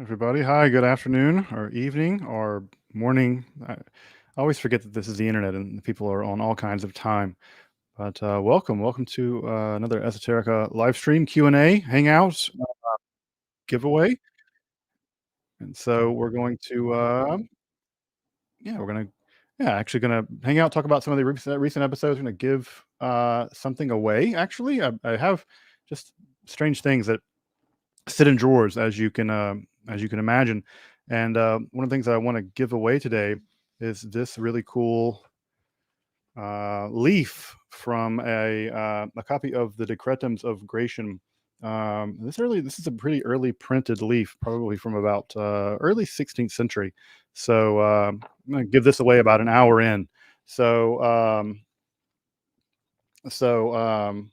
Everybody. Hi, good afternoon or evening or morning. I always forget that this is the internet and people are on all kinds of time. But welcome to another Esoterica live stream Q&A Hangout giveaway. And so we're going to, yeah, we're going to, yeah, actually going to hang out, talk about some of the recent episodes. We're going to give something away. Actually, I have just strange things that sit in drawers, as you can imagine. And one of the things that I want to give away today is this really cool leaf from a copy of the Decretums of Gratian. This is a pretty early printed leaf, probably from about early 16th century. So I'm going to give this away about an hour in. So so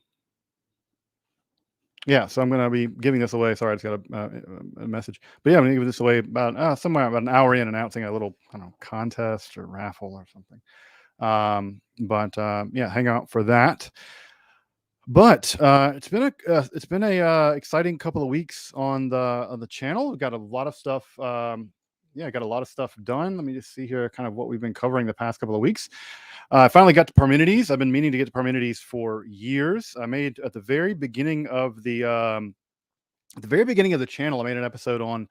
Yeah, so I'm going to be giving this away. Sorry, I just got a message. But yeah, I'm going to give this away about somewhere about an hour in, announcing a little, I don't know, contest or raffle or something. Yeah, hang out for that. But it's been a exciting couple of weeks on the channel. We've got a lot of stuff. Yeah, got a lot of stuff done. Let me just see here, kind of what we've been covering the past couple of weeks. I finally got to Parmenides. I've been meaning to get to Parmenides for years. I made at the very beginning of at the very beginning of the channel, I made an episode on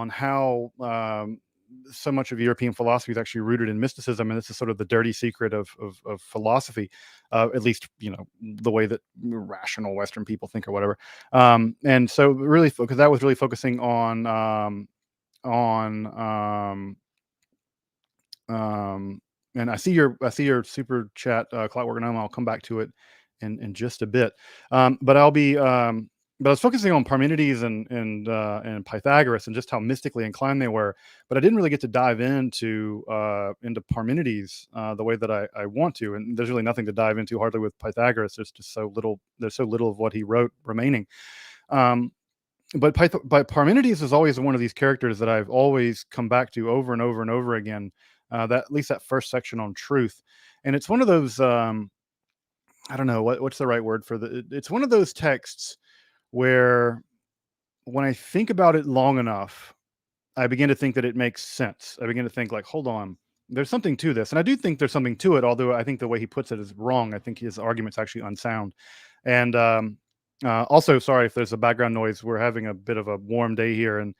how so much of European philosophy is actually rooted in mysticism, and this is sort of the dirty secret of philosophy, at least the way that rational Western people think or whatever. And so really, because that was really focusing on and I see your super chat, Clockwork Gnome. I'll come back to it in just a bit. But I was focusing on Parmenides and Pythagoras and just how mystically inclined they were. But I didn't really get to dive into Parmenides the way that I want to. And there's really nothing to dive into hardly with Pythagoras. There's just so little. There's so little of what he wrote remaining. But Parmenides is always one of these characters that I've always come back to over and over and over again. That at least that first section on truth, and it's one of those. I don't know what's the right word for the. It's one of those texts where, when I think about it long enough, I begin to think that it makes sense. I begin to think like, hold on, there's something to this, and I do think there's something to it. Although I think the way he puts it is wrong. I think his argument's actually unsound, and also, sorry if there's a background noise. We're having a bit of a warm day here in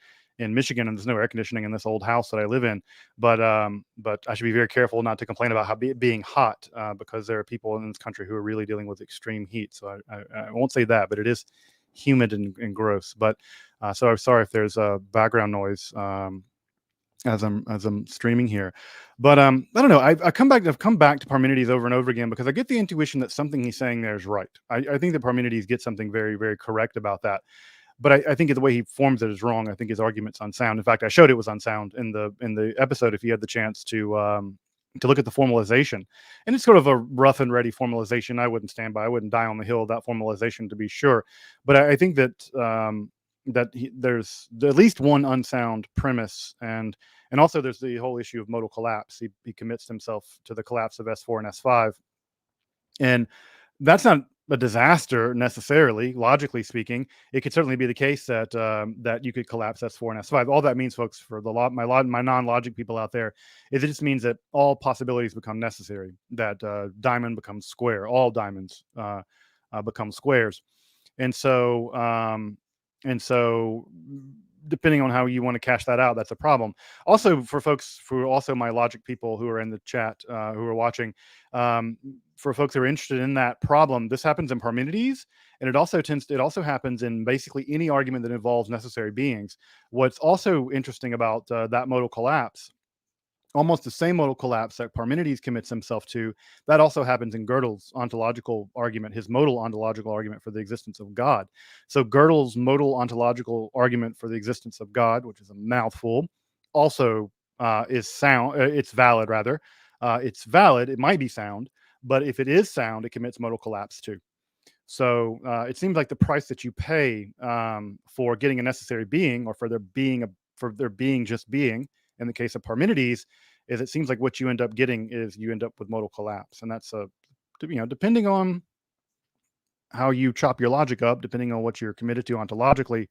Michigan, and there's no air conditioning in this old house that I live in. But I should be very careful not to complain about being hot, because there are people in this country who are really dealing with extreme heat. So I won't say that, but it is humid and gross. But so I'm sorry if there's a background noise as I'm streaming here. But I don't know. I've come back to Parmenides over and over again because I get the intuition that something he's saying there is right. I think that Parmenides gets something very, very correct about that. But I think the way he forms it is wrong. I think his argument's unsound. In fact, I showed it was unsound in the episode. If you had the chance to look at the formalization, and it's sort of a rough and ready formalization. I wouldn't stand by. I wouldn't die on the hill of that formalization, to be sure. But I think that there's at least one unsound premise, and also there's the whole issue of modal collapse. He commits himself to the collapse of S4 and S5, and that's not a disaster necessarily. Logically speaking, it could certainly be the case that that you could collapse S4 and S5. All that means, folks, for my non-logic people out there, is it just means that all possibilities become necessary. That diamond becomes square. All diamonds become squares, and so depending on how you want to cash that out, that's a problem. Also, for folks who are also my logic people who are in the chat, who are watching, for folks who are interested in that problem, this happens in Parmenides, and it also happens in basically any argument that involves necessary beings. What's also interesting about that modal collapse, almost the same modal collapse that Parmenides commits himself to, that also happens in Gödel's ontological argument, his modal ontological argument for the existence of God. So Gödel's modal ontological argument for the existence of God, which is a mouthful, also is sound. It's valid, rather. It's valid. It might be sound, but if it is sound, it commits modal collapse too. So it seems like the price that you pay for getting a necessary being, or for there being just being, in the case of Parmenides, is it seems like what you end up getting is you end up with modal collapse, and that's depending on how you chop your logic up, depending on what you're committed to ontologically,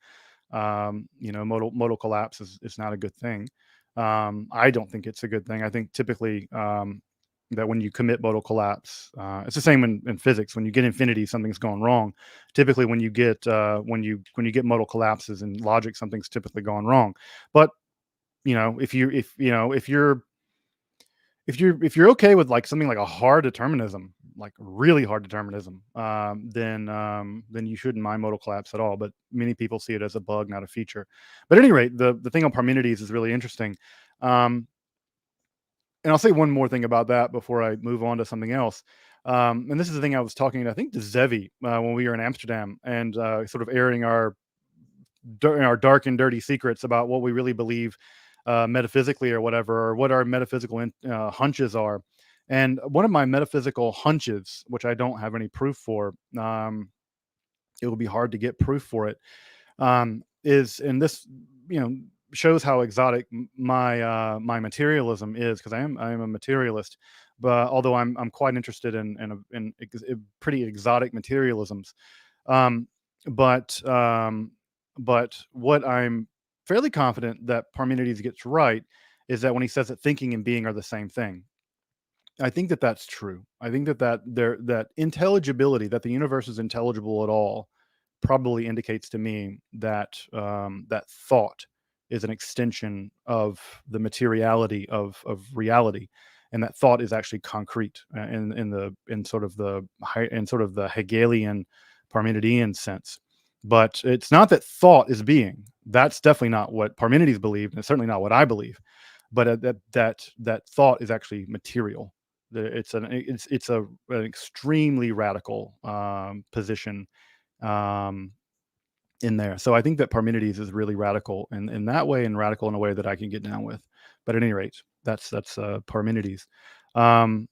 Modal collapse is not a good thing. I don't think it's a good thing. I think typically that when you commit modal collapse, it's the same in physics. When you get infinity, something's going wrong. Typically, when you get modal collapses in logic, something's typically going wrong. But if you're okay with like something like a hard determinism, like really hard determinism, then you shouldn't mind modal collapse at all. But many people see it as a bug, not a feature. But at any rate, the thing on Parmenides is really interesting. Um, and I'll say one more thing about that before I move on to something else. And this is the thing I was talking, I think, to Zevi when we were in Amsterdam, and sort of airing our dark and dirty secrets about what we really believe metaphysically or whatever, or what our metaphysical hunches are. And one of my metaphysical hunches, which I don't have any proof for, it will be hard to get proof for it, is, and this, you know, shows how exotic my materialism is, because I am a materialist, but although I'm quite interested in pretty exotic materialisms, um, but um, but what I'm fairly confident that Parmenides gets right is that when he says that thinking and being are the same thing. I think that that's true. I think that intelligibility, that the universe is intelligible at all, probably indicates to me that that thought is an extension of the materiality of reality, and that thought is actually concrete in sort of the Hegelian Parmenidean sense. But it's not that thought is being. That's definitely not what Parmenides believed, and it's certainly not what I believe. But that thought is actually material. An extremely radical position um, in there. So I think that Parmenides is really radical in that way, and radical in a way that I can get down with. But at any rate, that's Parmenides. Um,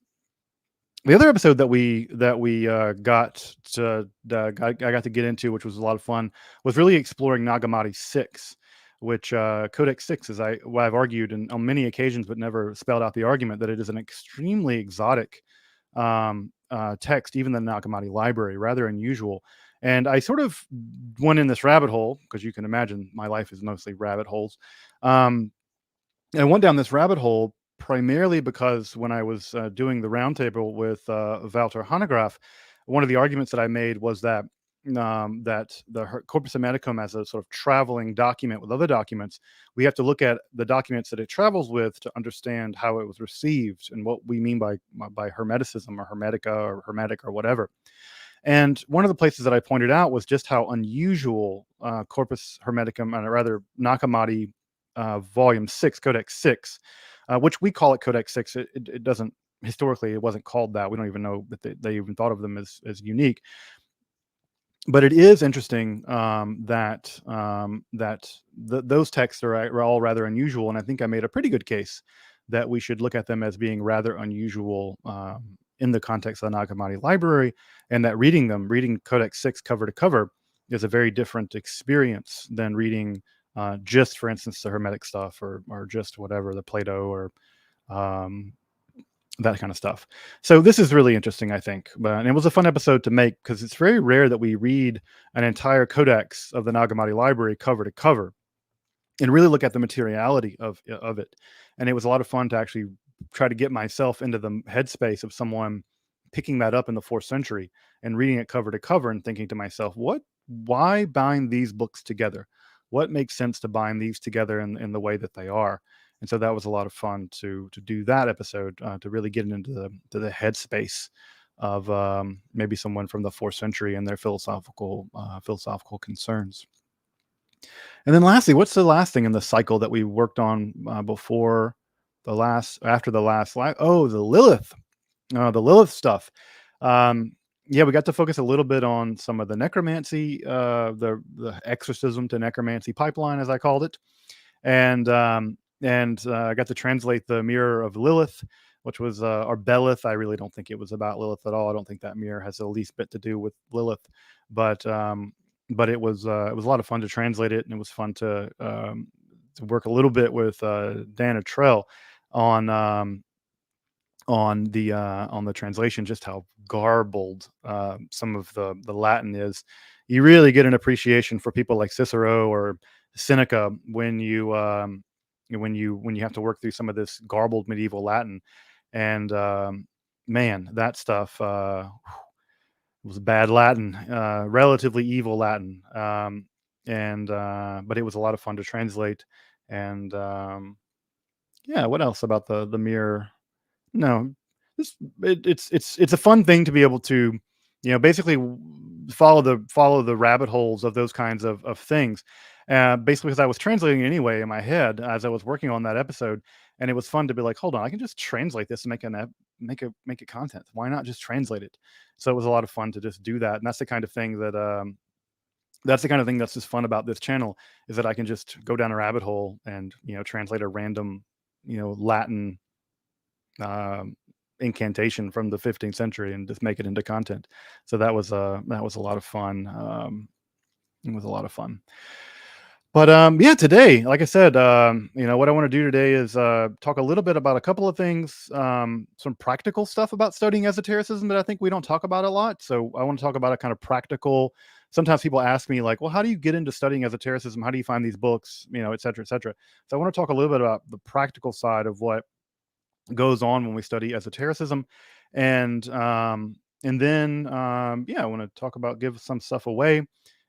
the other episode that we I got to get into, which was a lot of fun, was really exploring Nagamati 6, which Codex 6, as what I've argued on many occasions, but never spelled out the argument, that it is an extremely exotic text, even the Nagamati library, rather unusual. And I sort of went in this rabbit hole, because you can imagine my life is mostly rabbit holes. Um, and I went down this rabbit hole primarily because when I was doing the roundtable with Wouter Hanegraaff, one of the arguments that I made was that Corpus Hermeticum, as a sort of traveling document with other documents, we have to look at the documents that it travels with to understand how it was received and what we mean by Hermeticism or Hermetica or Hermetic or whatever. And one of the places that I pointed out was just how unusual Corpus Hermeticum, and rather Nakamati Volume 6, Codex 6, which we call it Codex 6. It doesn't, historically, it wasn't called that. We don't even know that they even thought of them as unique. But it is interesting those texts are all rather unusual. And I think I made a pretty good case that we should look at them as being rather unusual in the context of the Nagamati library, and that reading Codex 6 cover to cover is a very different experience than reading just, for instance, the Hermetic stuff, or just whatever, the Plato, or um, that kind of stuff. So this is really interesting, I think. And it was a fun episode to make, because it's very rare that we read an entire codex of the Nagamati library cover to cover and really look at the materiality of it. And it was a lot of fun to actually try to get myself into the headspace of someone picking that up in the 4th century and reading it cover to cover and thinking to myself, why bind these books together? What makes sense to bind these together in the way that they are? And so that was a lot of fun to do that episode, to really get into the headspace of maybe someone from the 4th century and their philosophical concerns. And then lastly, what's the last thing in the cycle that we worked on after the last oh, the Lilith stuff. Yeah, we got to focus a little bit on some of the necromancy, the exorcism to necromancy pipeline, as I called it, and I got to translate the Mirror of Lilith, which was or Belith. I really don't think it was about Lilith at all. I don't think that mirror has the least bit to do with Lilith, but it was a lot of fun to translate it, and it was fun to work a little bit with Dana Trell on on the translation, just how garbled some of the Latin is, you really get an appreciation for people like Cicero or Seneca when you have to work through some of this garbled medieval Latin. And man, that stuff was bad Latin, relatively evil Latin. And But it was a lot of fun to translate. And yeah, what else about the mirror? No, this it's a fun thing to be able to, basically follow the rabbit holes of those kinds of things. Basically, because I was translating anyway in my head as I was working on that episode, and it was fun to be like, hold on, I can just translate this and make it content. Why not just translate it? So it was a lot of fun to just do that, and that's the kind of thing that's just fun about this channel, is that I can just go down a rabbit hole and translate a random Latin um, incantation from the 15th century and just make it into content. So that was a lot of fun. It was a lot of fun. But yeah, today, like I said, what I want to do today is talk a little bit about a couple of things, some practical stuff about studying esotericism that I think we don't talk about a lot. So I want to talk about a kind of practical. Sometimes people ask me like, well, how do you get into studying esotericism? How do you find these books? Et cetera, et cetera. So I want to talk a little bit about the practical side of what goes on when we study esotericism, and then yeah, I want to talk about, give some stuff away,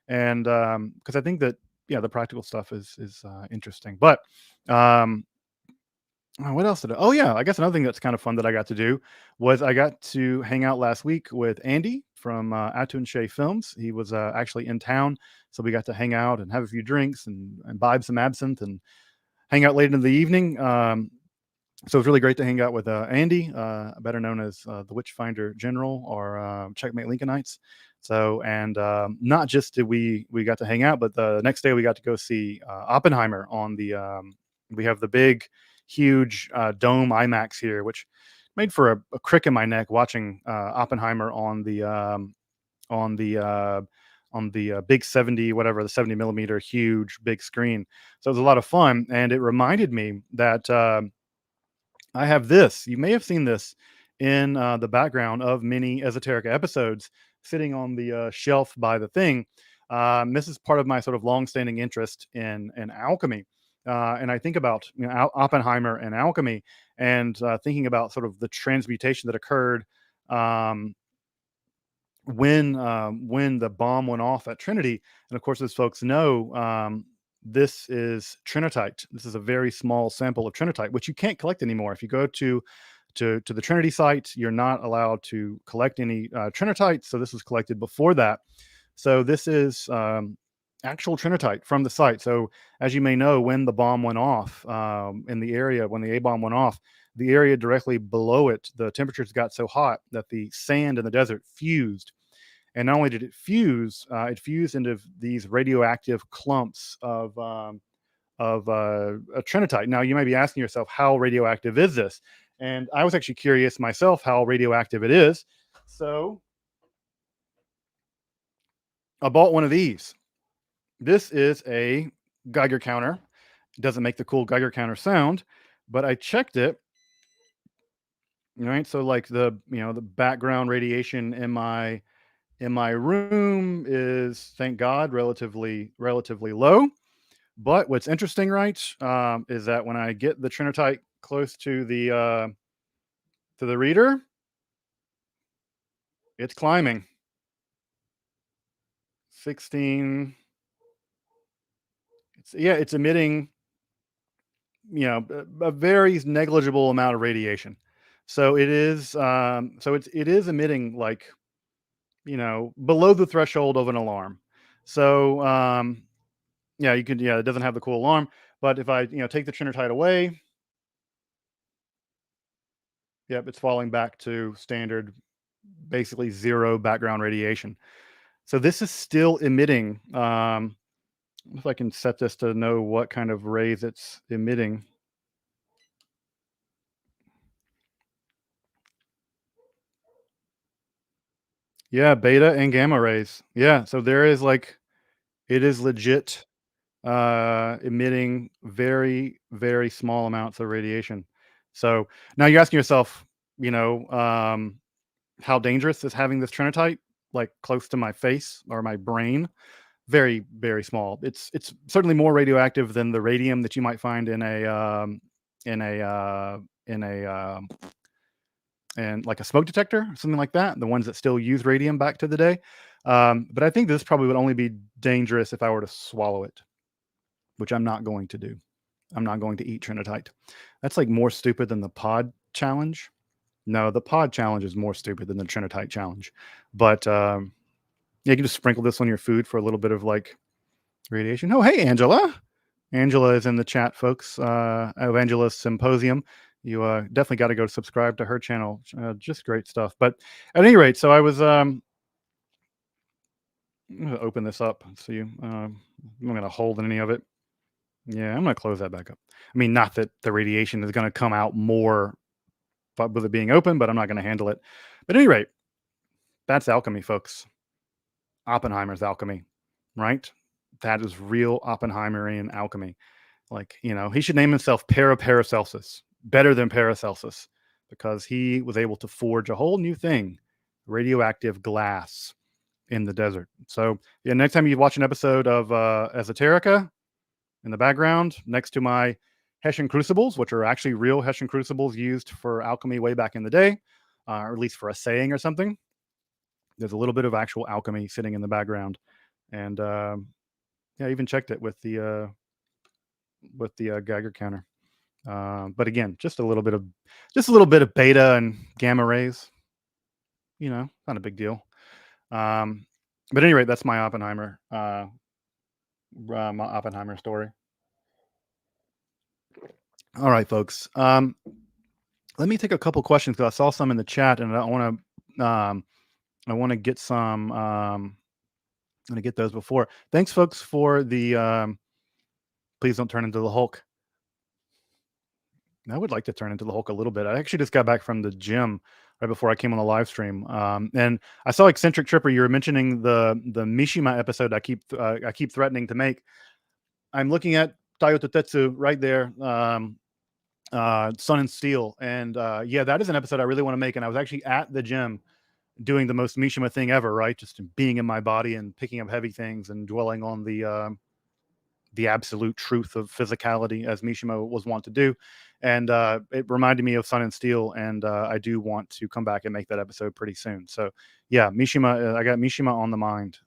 and because I think that, yeah, the practical stuff is interesting. But um what else did oh yeah, I guess another thing that's kind of fun that I got to do was I got to hang out last week with Andy from Atun Shea Films. He was actually in town, so we got to hang out and have a few drinks and imbibe some absinthe and hang out late in the evening. So it's really great to hang out with Andy, better known as the Witchfinder General, or Checkmate Lincolnites. So, and not just did we got to hang out, but the next day we got to go see Oppenheimer on the. We have the big, huge dome IMAX here, which made for a crick in my neck watching Oppenheimer on the uh, on the big 70, whatever, the 70 millimeter huge big screen. So it was a lot of fun, and it reminded me that. I have this. You may have seen this in the background of many esoteric episodes, sitting on the shelf by the thing. This is part of my sort of long-standing interest in alchemy, and I think about Oppenheimer and alchemy, and thinking about sort of the transmutation that occurred um, when the bomb went off at Trinity. And of course, as folks know, this is trinitite. This is a very small sample of trinitite, which you can't collect anymore. If you go to the Trinity site, you're not allowed to collect any trinitite. So this was collected before that. So this is actual trinitite from the site. So as you may know, when the bomb went off in the area, when the A bomb went off, the area directly below it, the temperatures got so hot that the sand in the desert fused. And not only did it fused into these radioactive clumps of a trinitite. Now, you might be asking yourself, how radioactive is this? And I was actually curious myself how radioactive it is. So I bought one of these. This is a Geiger counter. It doesn't make the cool Geiger counter sound, but I checked it. Right, so like the background radiation in my room is, thank God, relatively low. But what's interesting, right, is that when I get the trinitite close to the reader, it's climbing. 16. It's emitting, a very negligible amount of radiation. So it is emitting, like, below the threshold of an alarm. So yeah, it doesn't have the cool alarm, but if I, take the trinitite away, yep, it's falling back to standard, basically zero background radiation. So this is still emitting. If I can set this to know what kind of rays it's emitting. Yeah, beta and gamma rays. Yeah, so there is, like, it is legit emitting very, very small amounts of radiation. So now you're asking yourself, how dangerous is having this trinitite? like close to my face or my brain. Very, very small. It's certainly more radioactive than the radium that you might find in a in a in a and like a smoke detector, something like that. The ones that still use radium back to the day. But I think this probably would only be dangerous if I were to swallow it, which I'm not going to do. I'm not going to eat trinitite. That's like more stupid than the pod challenge. No, the pod challenge is more stupid than the trinitite challenge. But you can just sprinkle this on your food for a little bit of like radiation. Oh, hey, Angela. Angela is in the chat, folks. Evangelist Symposium. You definitely got to go subscribe to her channel. Just great stuff. But at any rate, so I was I'm going to open this up. So I'm going to hold any of it. Yeah, I'm going to close that back up. I mean, not that the radiation is going to come out more with it being open, but I'm not going to handle it. But at any rate, that's alchemy, folks. Oppenheimer's alchemy, right? That is real Oppenheimerian alchemy. Like, he should name himself Paracelsus, better than Paracelsus, because he was able to forge a whole new thing, radioactive glass in the desert. So yeah, next time you watch an episode of Esoterica, in the background, next to my Hessian crucibles, which are actually real Hessian crucibles used for alchemy way back in the day, or at least for assaying or something, there's a little bit of actual alchemy sitting in the background. And yeah, I even checked it with the Geiger counter. But again, just a little bit of beta and gamma rays. Not a big deal. But at any rate, that's my Oppenheimer story. All right, folks. Let me take a couple questions because I saw some in the chat, and I want to get some. I'm going to get those before. Thanks, folks, for the. Please don't turn into the Hulk. I would like to turn into the Hulk a little bit. I actually just got back from the gym right before I came on the live stream, and I saw Eccentric Tripper. You were mentioning the Mishima episode. I keep threatening to make. I'm looking at Toyota Tetsu right there, Sun and Steel, and yeah, that is an episode I really want to make. And I was actually at the gym doing the most Mishima thing ever, right? Just being in my body and picking up heavy things and dwelling on the absolute truth of physicality, as Mishima was wont to do. And it reminded me of Sun and Steel, and I do want to come back and make that episode pretty soon. So yeah, Mishima, I got Mishima on the mind.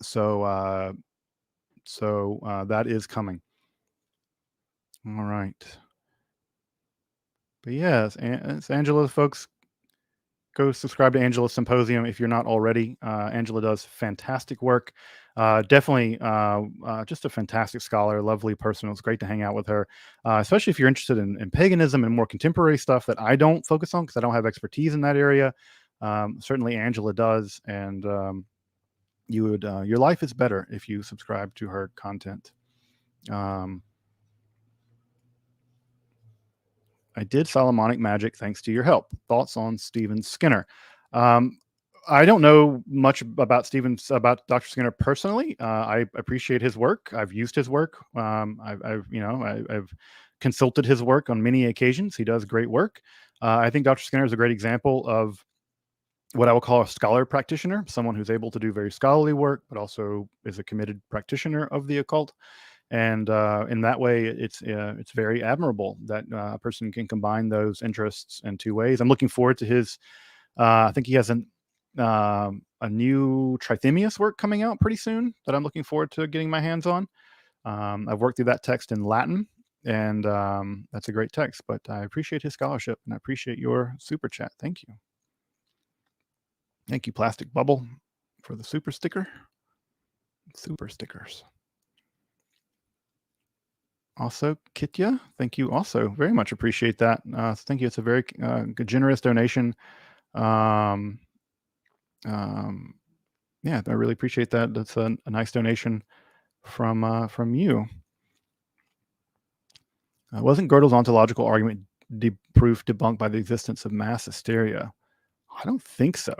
So that is coming. All right. But yes, it's Angela, folks. Go subscribe to Angela's Symposium if you're not already. Angela does fantastic work. Definitely just a fantastic scholar, lovely person. It was great to hang out with her, especially if you're interested in paganism and more contemporary stuff that I don't focus on because I don't have expertise in that area. Certainly Angela does, and your life is better if you subscribe to her content. I did Solomonic magic thanks to your help. Thoughts on Stephen Skinner? I don't know much about Dr. Skinner personally. I appreciate his work. I've used his work. I've consulted his work on many occasions. He does great work. I think Dr. Skinner is a great example of what I will call a scholar practitioner, someone who's able to do very scholarly work, but also is a committed practitioner of the occult. And in that way, it's very admirable that a person can combine those interests in two ways. I'm looking forward to his. I think he has a new Trithemius work coming out pretty soon that I'm looking forward to getting my hands on. I've worked through that text in Latin, and that's a great text. But I appreciate his scholarship, and I appreciate your super chat. Thank you. Thank you, Plastic Bubble, for the super sticker. Super stickers. Also, Kitya, thank you also. Very much appreciate that. Thank you. It's a very generous donation. Yeah, I really appreciate that. That's a nice donation from you. Wasn't Gödel's ontological argument proof debunked by the existence of mass hysteria? I don't think so.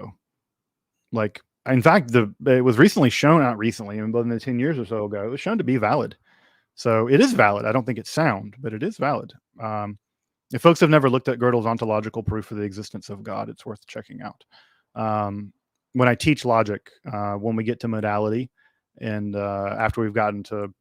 Like, in fact, it was recently shown, not recently, but in the 10 years or so ago, it was shown to be valid. So it is valid. I don't think it's sound, but it is valid. If folks have never looked at Gödel's ontological proof for the existence of God, it's worth checking out. when I teach logic, when we get to modality, and after we've gotten to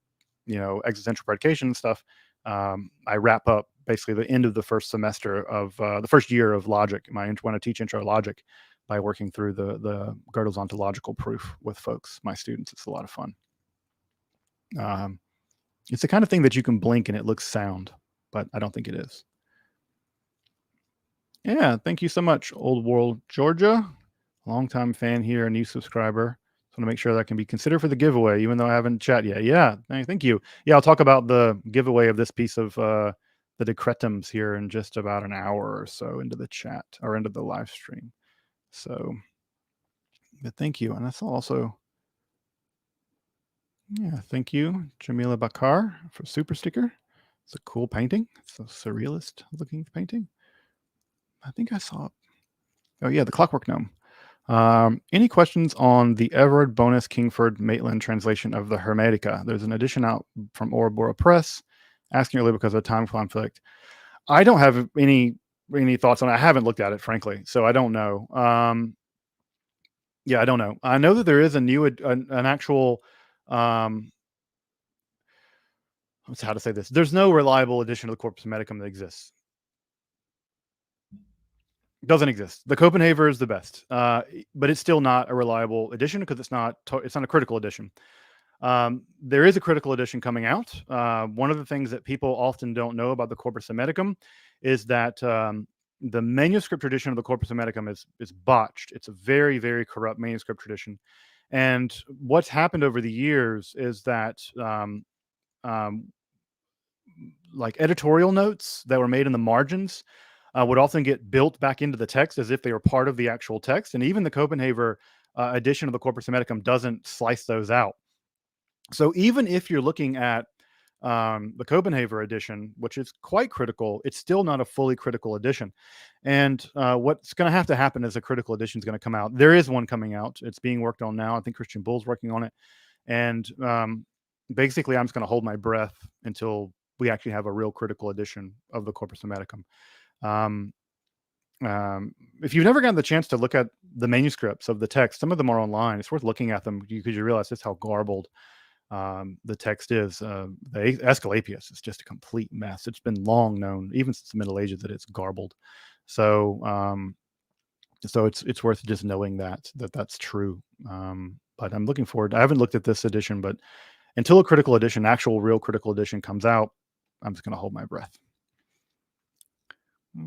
existential predication and stuff, I wrap up basically the end of the first semester of the first year of logic. When I teach intro logic, by working through the Gödel's ontological proof with folks, my students. It's a lot of fun. It's the kind of thing that you can blink and it looks sound, but I don't think it is. Yeah, thank you so much, Old World Georgia. Longtime fan here, a new subscriber. Just want to make sure that can be considered for the giveaway, even though I haven't chat yet. Yeah, thank you. Yeah, I'll talk about the giveaway of this piece of the decretums here in just about an hour or so into the chat or into the live stream. So, but thank you. And that's also, yeah, thank you, Jamila Bakar, for super sticker. It's a cool painting. It's a surrealist looking painting. I think I saw it. Oh, yeah, the Clockwork Gnome. Any questions on the Everard Bonus Kingford Maitland translation of the Hermetica? There's an edition out from Ouroboros Press. Asking earlier because of time conflict. I don't have any thoughts on it. I haven't looked at it, frankly, so I don't know. Yeah, I don't know. I know that there is a new an actual how to say this. There's no reliable edition of the Corpus Hermeticum that exists. Doesn't exist. The Copenhagen is the best, but it's still not a reliable edition because it's not a critical edition. There is a critical edition coming out. One of the things that people often don't know about the Corpus Hermeticum is that the manuscript tradition of the Corpus Hermeticum is botched. It's a very, very corrupt manuscript tradition. And what's happened over the years is that like editorial notes that were made in the margins would often get built back into the text as if they were part of the actual text. And even the Copenhagen edition of the Corpus Hermeticum doesn't slice those out. So even if you're looking at the Copenhagen edition, which is quite critical, it's still not a fully critical edition. And what's going to have to happen is a critical edition is going to come out. There is one coming out. It's being worked on now. I think Christian Bull's working on it. And basically, I'm just going to hold my breath until we actually have a real critical edition of the Corpus Hermeticum. If you've never gotten the chance to look at the manuscripts of the text, some of them are online. It's worth looking at them because you realize just how garbled the text is. The Aesculapius is just a complete mess. It's been long known, even since the Middle Ages, that it's garbled. So, so it's worth just knowing that's true. But I'm looking forward. I haven't looked at this edition, but until a critical edition, actual real critical edition comes out, I'm just going to hold my breath.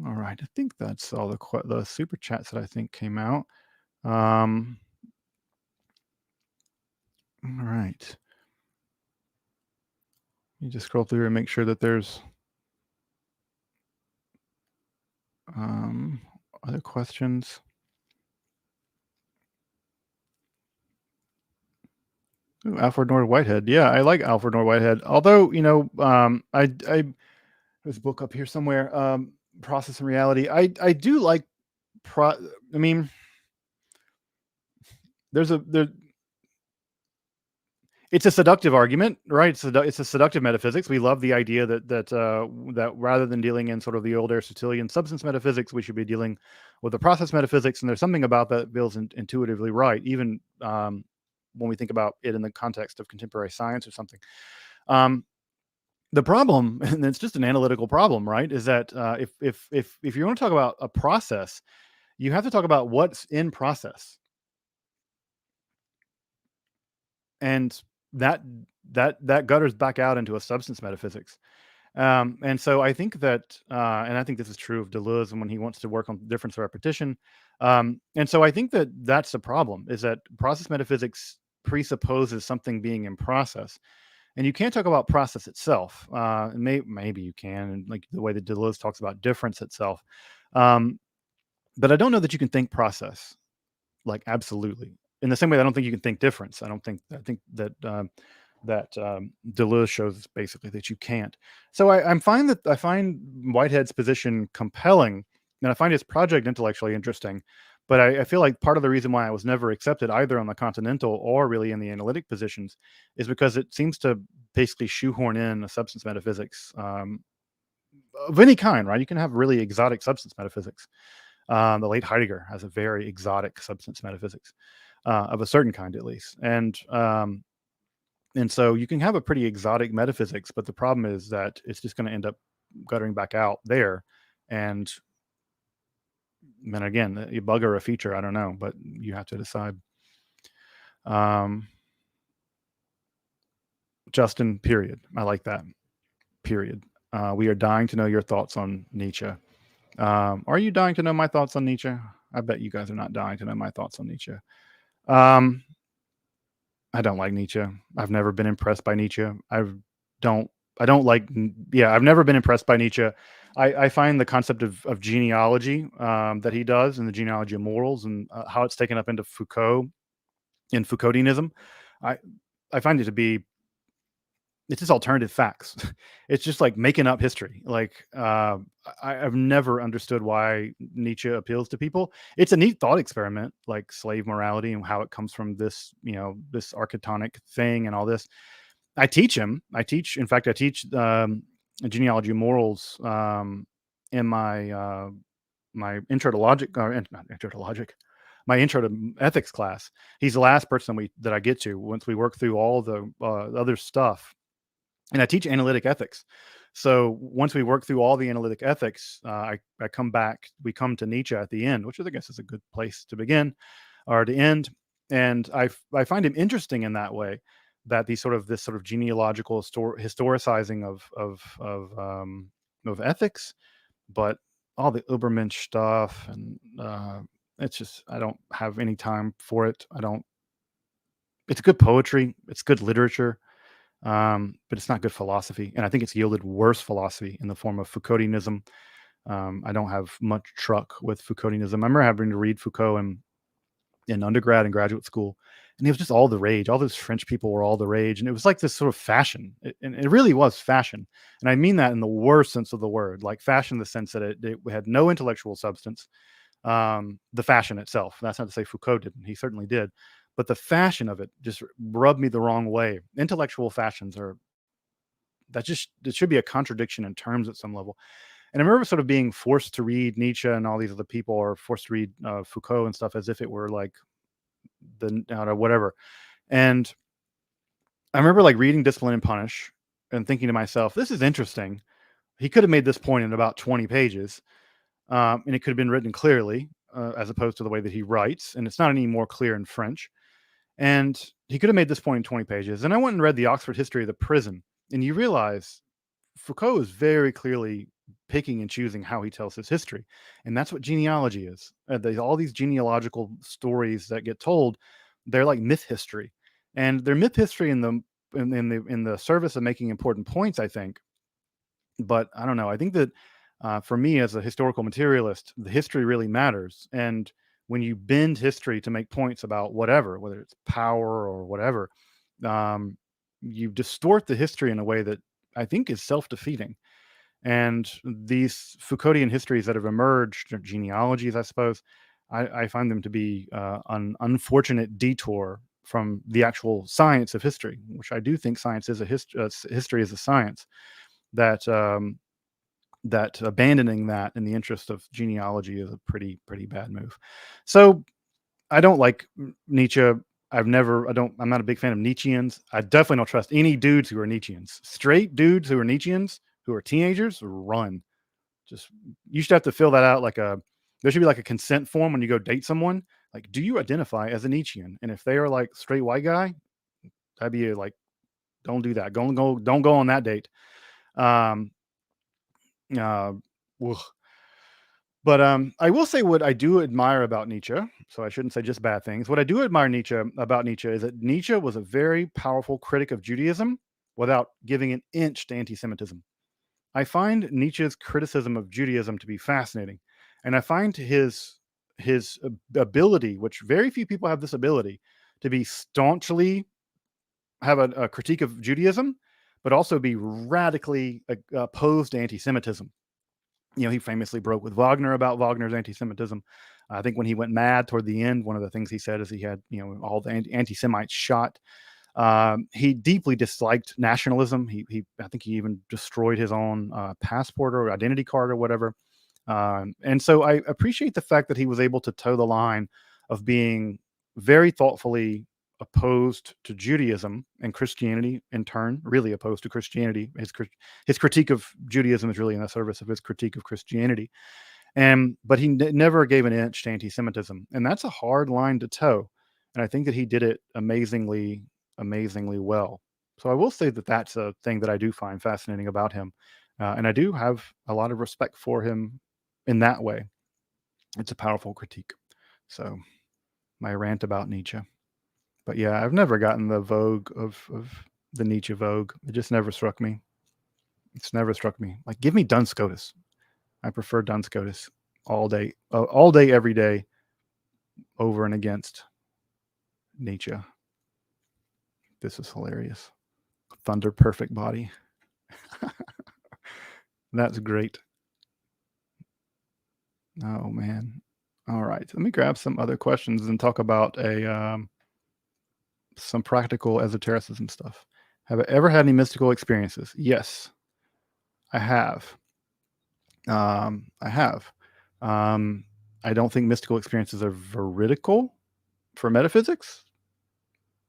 All right, I think that's all the super chats that I think came out. All right. You just scroll through and make sure that there's other questions. Ooh, Alfred North Whitehead. Yeah, I like Alfred North Whitehead. Although, I there's a book up here somewhere. Process and Reality. I do like I mean, it's a seductive argument, right? It's a seductive metaphysics. We love the idea that rather than dealing in sort of the old Aristotelian substance metaphysics, we should be dealing with the process metaphysics. And there's something about that feels intuitively right, even when we think about it in the context of contemporary science or something. The problem, and it's just an analytical problem, right, is that if you want to talk about a process, you have to talk about what's in process, and that gutters back out into a substance metaphysics. And so I think that, and I think this is true of Deleuze and when he wants to work on difference of repetition. And so I think that that's the problem, is that process metaphysics presupposes something being in process. And you can't talk about process itself. Maybe you can, and like the way that Deleuze talks about difference itself. But I don't know that you can think process, like absolutely. In the same way, I don't think you can think difference. I think that Deleuze shows basically that you can't. So I find Whitehead's position compelling, and I find his project intellectually interesting. But I feel like part of the reason why I was never accepted either on the continental or really in the analytic positions is because it seems to basically shoehorn in a substance metaphysics of any kind, right? You can have really exotic substance metaphysics. The late Heidegger has a very exotic substance metaphysics, of a certain kind, at least. And so you can have a pretty exotic metaphysics, but the problem is that it's just going to end up guttering back out there. And then again, a bug or a feature, I don't know, but you have to decide. Um, Justin, period. I like that. Period. We are dying to know your thoughts on Nietzsche. Are you dying to know my thoughts on Nietzsche? I bet you guys are not dying to know my thoughts on Nietzsche. I don't like Nietzsche. I've never been impressed by Nietzsche. Don't. I don't like. Yeah, I've never been impressed by Nietzsche. I find the concept of genealogy that he does, and the genealogy of morals, and how it's taken up into Foucault in Foucauldianism. I I find it to be, it's just alternative facts. It's just like making up history. Like I've never understood why Nietzsche appeals to people. It's a neat thought experiment, like slave morality and how it comes from this, this archetyponic thing and all this. I teach him. In fact, I teach genealogy of morals in my intro to logic, or not intro to logic, my intro to ethics class. He's the last person that I get to once we work through all the other stuff, and I teach analytic ethics. So once we work through all the analytic ethics, I come back. We come to Nietzsche at the end, which I guess is a good place to begin or to end. And I find him interesting in that way, that this sort of genealogical historicizing of ethics, but all the Ubermensch stuff, and it's just, I don't have any time for it. I don't. It's good poetry. It's good literature, but it's not good philosophy. And I think it's yielded worse philosophy in the form of Foucauldianism. I don't have much truck with Foucauldianism. I remember having to read Foucault in undergrad and graduate school, and it was just all the rage. All those French people were all the rage, and it was like this sort of fashion. And it really was fashion, and I mean that in the worst sense of the word, like fashion in the sense that it had no intellectual substance. The fashion itself. That's not to say Foucault didn't. He certainly did. But the fashion of it just rubbed me the wrong way. Intellectual fashions are, it should be a contradiction in terms at some level. And I remember sort of being forced to read Nietzsche and all these other people, or forced to read Foucault and stuff, as if it were like whatever. And I remember like reading Discipline and Punish and thinking to myself, this is interesting. He could have made this point in about 20 pages, and it could have been written clearly, as opposed to the way that he writes. And it's not any more clear in French. And he could have made this point in 20 pages. And I went and read the Oxford History of the Prison, and you realize Foucault is very clearly picking and choosing how he tells his history. And that's what genealogy is. There's all these genealogical stories that get told. They're like myth history. And they're myth history in the service of making important points, I think. But I don't know. I think that for me, as a historical materialist, the history really matters. And when you bend history to make points about whatever, whether it's power or whatever, um, you distort the history in a way that I think is self-defeating. And these Foucauldian histories that have emerged, or genealogies, I suppose, I find them to be an unfortunate detour from the actual science of history, which I do think science is history is a science. That abandoning that in the interest of genealogy is a pretty bad move. So I don't like Nietzsche. I'm not a big fan of Nietzscheans. I definitely don't trust any dudes who are Nietzscheans. Straight dudes who are Nietzscheans, who are teenagers, run. Just, you should have to fill that out there should be like a consent form when you go date someone. Like, do you identify as a Nietzschean? And if they are like straight white guy, that'd be like, don't do that. Don't go on that date. Um, uh, ugh. But I will say what I do admire about Nietzsche. So I shouldn't say just bad things. What I do admire about Nietzsche is that Nietzsche was a very powerful critic of Judaism without giving an inch to anti-Semitism. I find Nietzsche's criticism of Judaism to be fascinating, and I find his ability, which very few people have this ability, to be staunchly have a critique of Judaism, but also be radically opposed to anti-Semitism. He famously broke with Wagner about Wagner's anti-Semitism. I think when he went mad toward the end, one of the things he said is he had, all the anti-Semites shot. He deeply disliked nationalism. I think he even destroyed his own passport or identity card or whatever. And so I appreciate the fact that he was able to toe the line of being very thoughtfully opposed to Judaism and Christianity in turn, really opposed to Christianity. His critique of Judaism is really in the service of his critique of Christianity. But he never gave an inch to anti-Semitism, and that's a hard line to toe. And I think that he did it amazingly, amazingly well. So I will say that that's a thing that I do find fascinating about him, and I do have a lot of respect for him in that way. It's a powerful critique. So my rant about Nietzsche. But yeah, I've never gotten the vogue of the Nietzsche vogue. It just never struck me. It's never struck me. Like, give me Duns Scotus. I prefer Duns Scotus all day, every day, over and against Nietzsche. This is hilarious. Thunder perfect body. That's great. Oh man. All right. Let me grab some other questions and talk about some practical esotericism stuff. Have I ever had any mystical experiences? Yes, I have. I have. I don't think mystical experiences are veridical for metaphysics.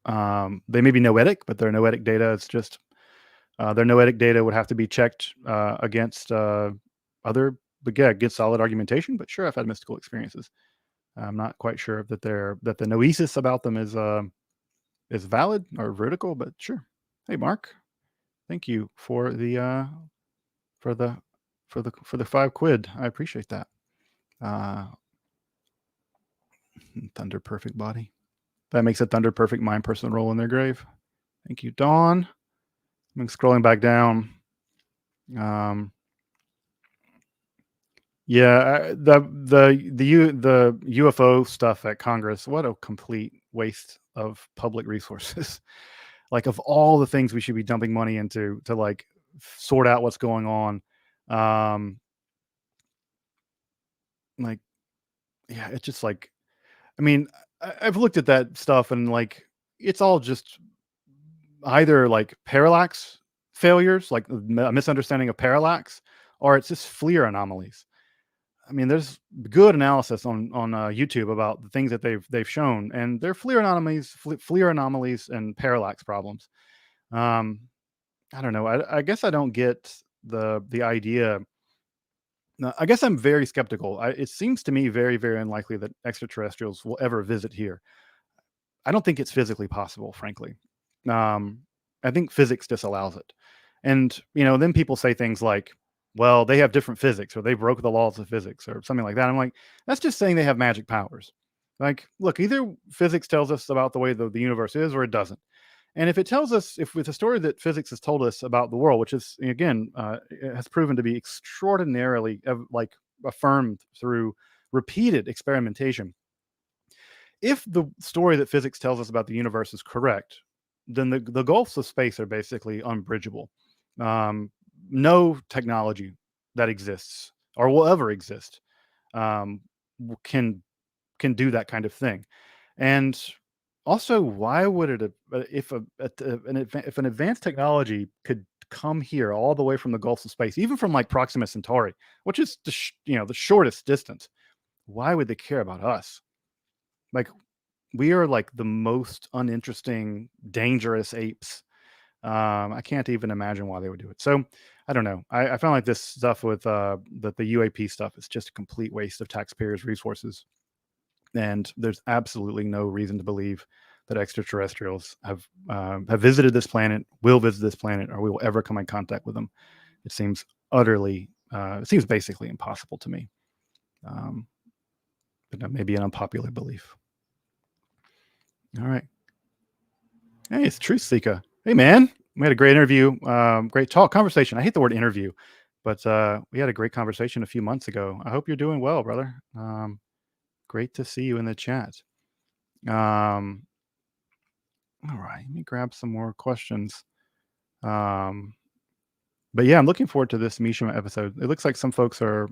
They may be noetic, but they're noetic data. It's just their noetic data would have to be checked against other, but yeah, against solid argumentation. But sure, I've had mystical experiences. I'm not quite sure that the noesis about them is valid or vertical, but sure. Hey, Mark, thank you for the for the for the £5. I appreciate that. Thunder perfect body. That makes a Thunder perfect mind person roll in their grave. Thank you, Dawn. I'm scrolling back down. Yeah, the UFO stuff at Congress. What a complete waste of public resources. Like, of all the things we should be dumping money into to like sort out what's going on, like, yeah, it's just like, I mean, I've looked at that stuff and like it's all just either like parallax failures, like a misunderstanding of parallax, or it's just FLIR anomalies. I mean, there's good analysis on YouTube about the things that they've shown, and they're FLIR anomalies, and parallax problems. Um, I don't know. I guess I don't get the idea. No, I guess I'm very skeptical. It seems to me very, very unlikely that extraterrestrials will ever visit here. I don't think it's physically possible, frankly. Um, I think physics disallows it. And, then people say things like, well, they have different physics or they broke the laws of physics or something like that. I'm like, that's just saying they have magic powers. Like, look, either physics tells us about the way the universe is or it doesn't. And if it tells us, if with the story that physics has told us about the world, which is, again, it has proven to be extraordinarily like affirmed through repeated experimentation, if the story that physics tells us about the universe is correct, then the gulfs of space are basically unbridgeable. Um, no technology that exists or will ever exist um, can do that kind of thing. And also, why would it if if an advanced technology could come here all the way from the gulfs of space, even from like Proxima Centauri, which is the shortest distance? Why would they care about us? Like, we are like the most uninteresting, dangerous apes. I can't even imagine why they would do it. So I don't know. I found like this stuff with the UAP stuff is just a complete waste of taxpayers' resources. And there's absolutely no reason to believe that extraterrestrials have visited this planet, will visit this planet, or we will ever come in contact with them. It seems it seems basically impossible to me. But that may be an unpopular belief. All right. Hey, it's Truth Seeker. Hey, man. We had a great interview, great conversation. I hate the word interview, but we had a great conversation a few months ago. I hope you're doing well, brother. Great to see you in the chat. All right, let me grab some more questions. But yeah, I'm looking forward to this Mishima episode. It looks like some folks are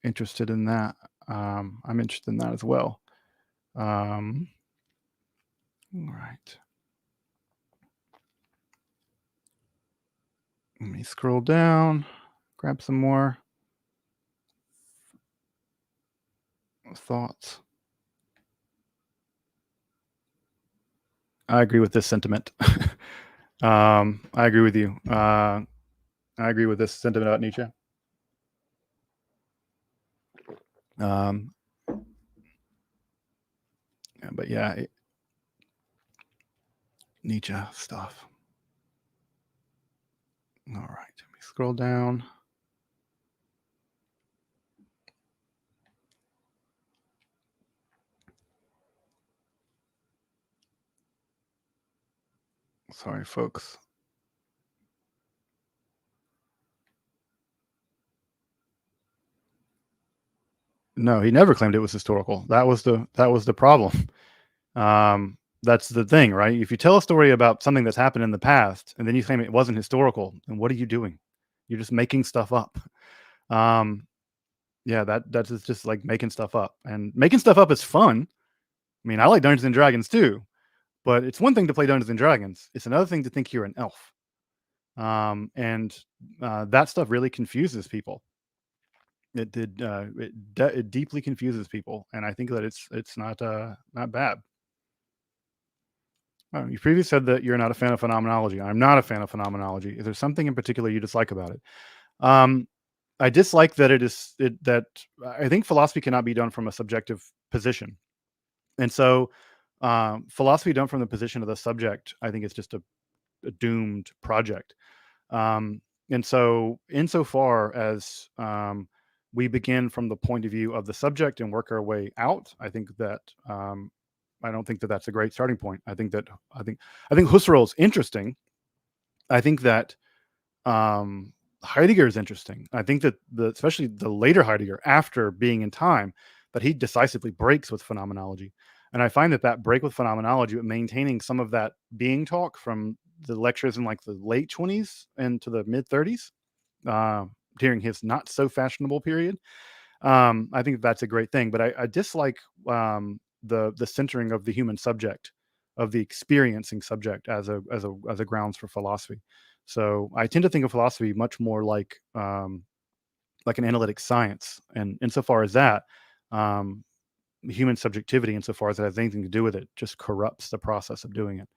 interested in that. I'm interested in that as well. All right. Let me scroll down. grab some more thoughts. I agree with this sentiment. I agree with you. I agree with this sentiment about Nietzsche. But yeah, Nietzsche stuff. All right, let me scroll down. Sorry, folks. No, he never claimed it was historical. That was the problem. That's the thing, right? If you tell a story about something that's happened in the past and then you claim it wasn't historical, then what are you doing? You're just making stuff up. Um, yeah, that's just like making stuff up. And making stuff up is fun. I mean, I like Dungeons and Dragons too, but it's one thing to play Dungeons and Dragons. It's another thing to think you're an elf. And that stuff really confuses people. It deeply confuses people, and I think that it's not bad. You previously said that you're not a fan of phenomenology. I'm not a fan of phenomenology. Is there something in particular you dislike about it? Um, I dislike that that I think philosophy cannot be done from a subjective position, and so philosophy done from the position of the subject, I think, is just a doomed project. And so, insofar as we begin from the point of view of the subject and work our way out, I think that I don't think that that's a great starting point. I think Husserl's interesting. I think that um, Heidegger is interesting. I think that especially the later Heidegger, after being in time, that he decisively breaks with phenomenology. And I find that break with phenomenology, maintaining some of that being talk from the lectures in like the late 20s and to the mid 30s, uh, during his not so fashionable period. I think that's a great thing, but I dislike the centering of the human subject, of the experiencing subject as a grounds for philosophy. So I tend to think of philosophy much more like an analytic science, and insofar as that, um, human subjectivity, insofar as it has anything to do with it, just corrupts the process of doing it.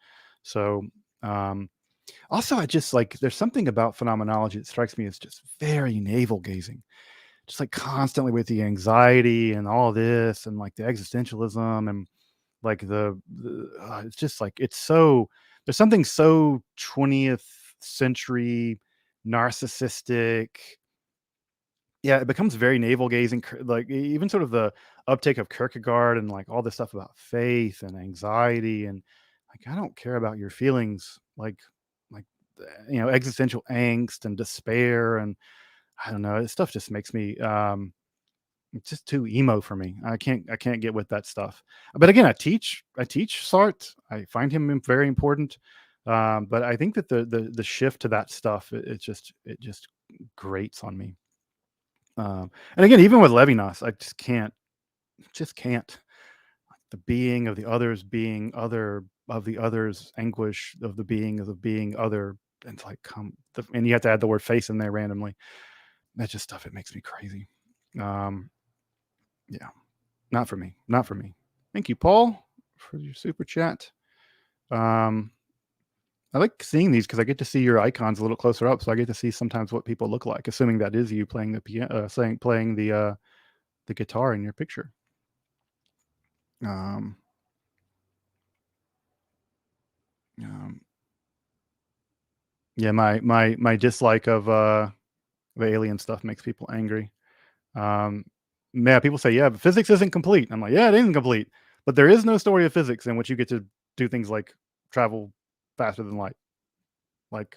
So um, also, I just like there's something about phenomenology that strikes me as just very navel gazing, just like constantly with the anxiety and all this, and like the existentialism and like it's just like it's so there's something so 20th century narcissistic. Yeah, it becomes very navel gazing, like even sort of the uptake of Kierkegaard and like all this stuff about faith and anxiety and like I don't care about your feelings, like existential angst and despair and I don't know, this stuff just makes me it's just too emo for me. I can't get with that stuff. But again, I teach Sartre. I find him very important. But I think that the shift to that stuff, it just grates on me. And again, even with Levinas, I just can't. The being of the others being other of the others, anguish of the being other. And it's like and you have to add the word face in there randomly. That's just stuff. It makes me crazy. Um, yeah. Not for me. Not for me. Thank you, Paul, for your super chat. Um, I like seeing these because I get to see your icons a little closer up, so I get to see sometimes what people look like, assuming that is you playing the piano, playing the guitar in your picture. Um, um, yeah, my dislike of the alien stuff makes people angry. Um, yeah, people say, yeah, but physics isn't complete. I'm like, yeah, it isn't complete, but there is no story of physics in which you get to do things like travel faster than light. Like,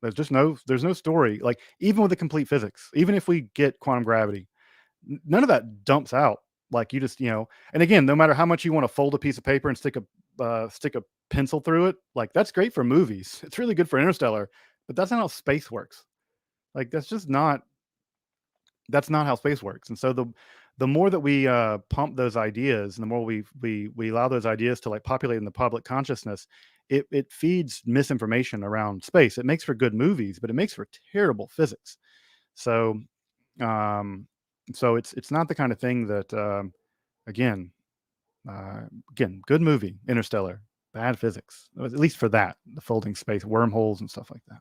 there's no story. Like, even with the complete physics, even if we get quantum gravity, none of that dumps out. Like, you just, and again, no matter how much you want to fold a piece of paper and stick a pencil through it, like that's great for movies. It's really good for Interstellar, but that's not how space works. Like, that's not how space works. And so the more that we pump those ideas, and the more we allow those ideas to like populate in the public consciousness, it feeds misinformation around space. It makes for good movies, but it makes for terrible physics. So, um, so it's not the kind of thing that, again, again, good movie, Interstellar, bad physics, at least for that, the folding space, wormholes, and stuff like that.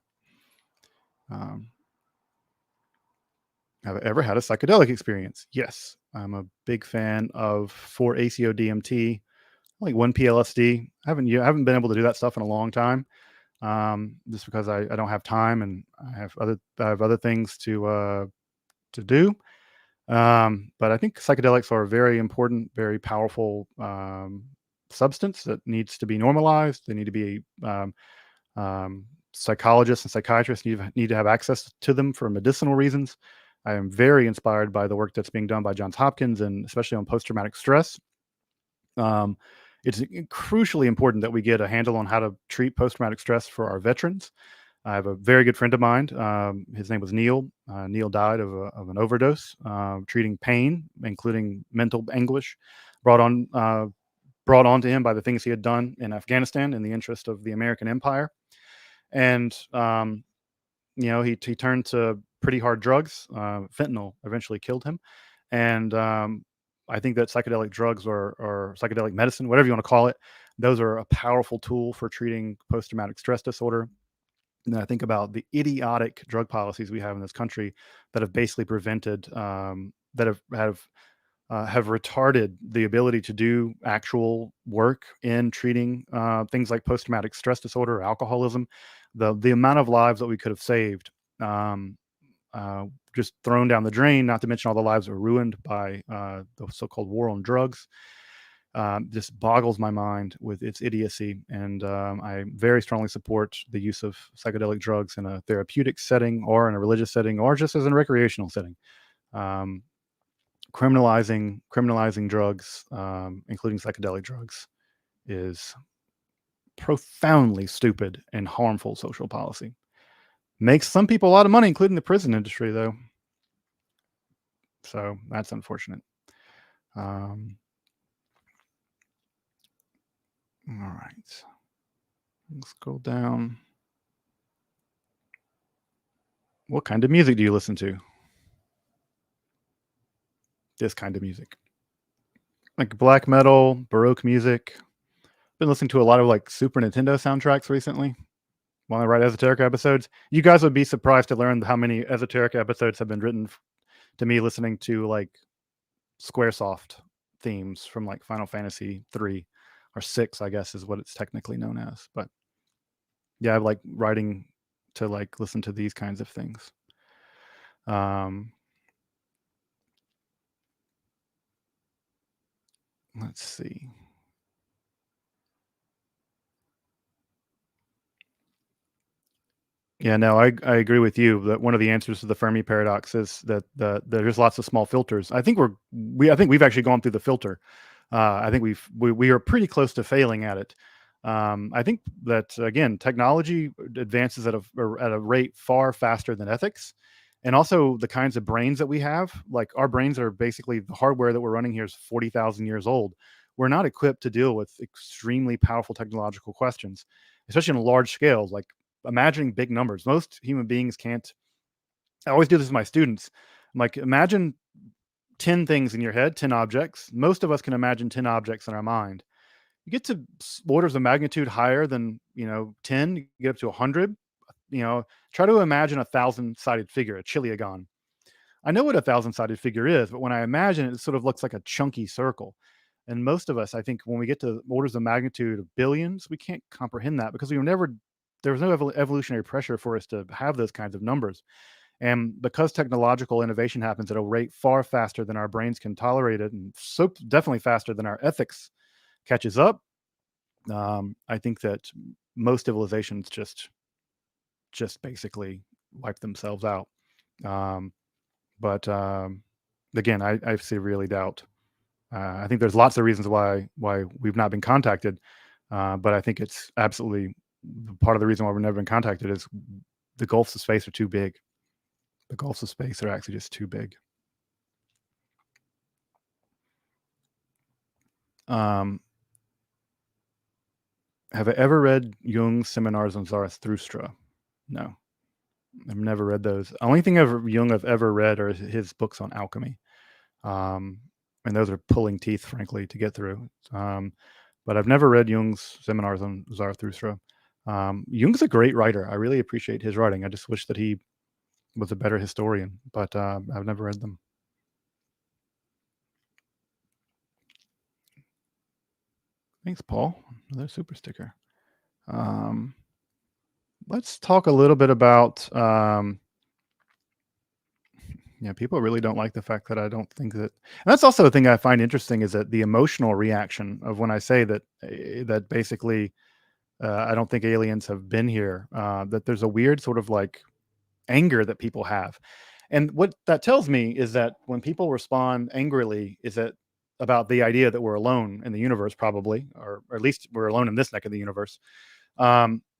Um, have I ever had a psychedelic experience? Yes, I'm a big fan of 4-ACO DMT, like 1 PLSD. I haven't been able to do that stuff in a long time, just because I don't have time and I have other things to do. But I think psychedelics are a very important, very powerful substance that needs to be normalized. They need to be psychologists and psychiatrists need to have access to them for medicinal reasons. I am very inspired by the work that's being done by Johns Hopkins and especially on post traumatic stress. Um, it's crucially important that we get a handle on how to treat post traumatic stress for our veterans. I have a very good friend of mine. His name was Neil. Neil died of an overdose, treating pain, including mental anguish, brought on brought on to him by the things he had done in Afghanistan in the interest of the American empire. And he turned to pretty hard drugs. Fentanyl eventually killed him, and I think that psychedelic drugs or psychedelic medicine, whatever you want to call it, those are a powerful tool for treating post traumatic stress disorder. And I think about the idiotic drug policies we have in this country that have basically prevented, that have retarded the ability to do actual work in treating things like post traumatic stress disorder or alcoholism. The amount of lives that we could have saved, um, just thrown down the drain. Not to mention all the lives that were ruined by the so-called war on drugs. Just boggles my mind with its idiocy. And I very strongly support the use of psychedelic drugs in a therapeutic setting or in a religious setting or just as a recreational setting. Um, criminalizing drugs, including psychedelic drugs, is profoundly stupid and harmful social policy. Makes some people a lot of money, including the prison industry, though. So that's unfortunate. Um, all right. Let's go down. What kind of music do you listen to? This kind of music. Like black metal, Baroque music. Been listening to a lot of like Super Nintendo soundtracks recently while I write esoteric episodes. You guys would be surprised to learn how many esoteric episodes have been written to me listening to like Squaresoft themes from like Final Fantasy 3 or 6, I guess is what it's technically known as. But yeah, I like writing to like listen to these kinds of things. Um, let's see. Yeah, no, I agree with you that one of the answers to the Fermi paradox is that there's lots of small filters. I think we've actually gone through the filter. I think we are pretty close to failing at it. I think that again, technology advances at a rate far faster than ethics, and also the kinds of brains that we have. Like our brains are basically the hardware that we're running here is 40,000 years old. We're not equipped to deal with extremely powerful technological questions, especially on large scales. Like imagining big numbers. Most human beings can't. I always do this with my students. I'm like, imagine 10 things in your head, 10 objects. Most of us can imagine 10 objects in our mind. You get to orders of magnitude higher than, 10, you get up to 100. Try to imagine a thousand sided figure, a chiliagon. I know what a thousand sided figure is, but when I imagine it, it sort of looks like a chunky circle. And most of us, I think, when we get to orders of magnitude of billions, we can't comprehend that because there was no evolutionary pressure for us to have those kinds of numbers. And because technological innovation happens at a rate far faster than our brains can tolerate it, and so definitely faster than our ethics catches up, I think that most civilizations just basically wipe themselves out. Um, but again, I severely doubt. I think there's lots of reasons why we've not been contacted, but I think it's absolutely part of the reason why we've never been contacted is the gulfs of space are too big. The gulfs of space are actually just too big. Um, have I ever read Jung's seminars on Zarathustra? No. I've never read those. Only thing I've ever read are his books on alchemy. Um, and those are pulling teeth, frankly, to get through. But I've never read Jung's seminars on Zarathustra. Jung's a great writer. I really appreciate his writing. I just wish that he was a better historian, but I've never read them. Thanks, Paul. Another super sticker. Let's talk a little bit about people really don't like the fact that I don't think that, and that's also a thing I find interesting, is that the emotional reaction of when I say that that basically I don't think aliens have been here, that there's a weird sort of like anger that people have. And what that tells me is that when people respond angrily, is that about the idea that we're alone in the universe, probably, or at least we're alone in this neck of the universe,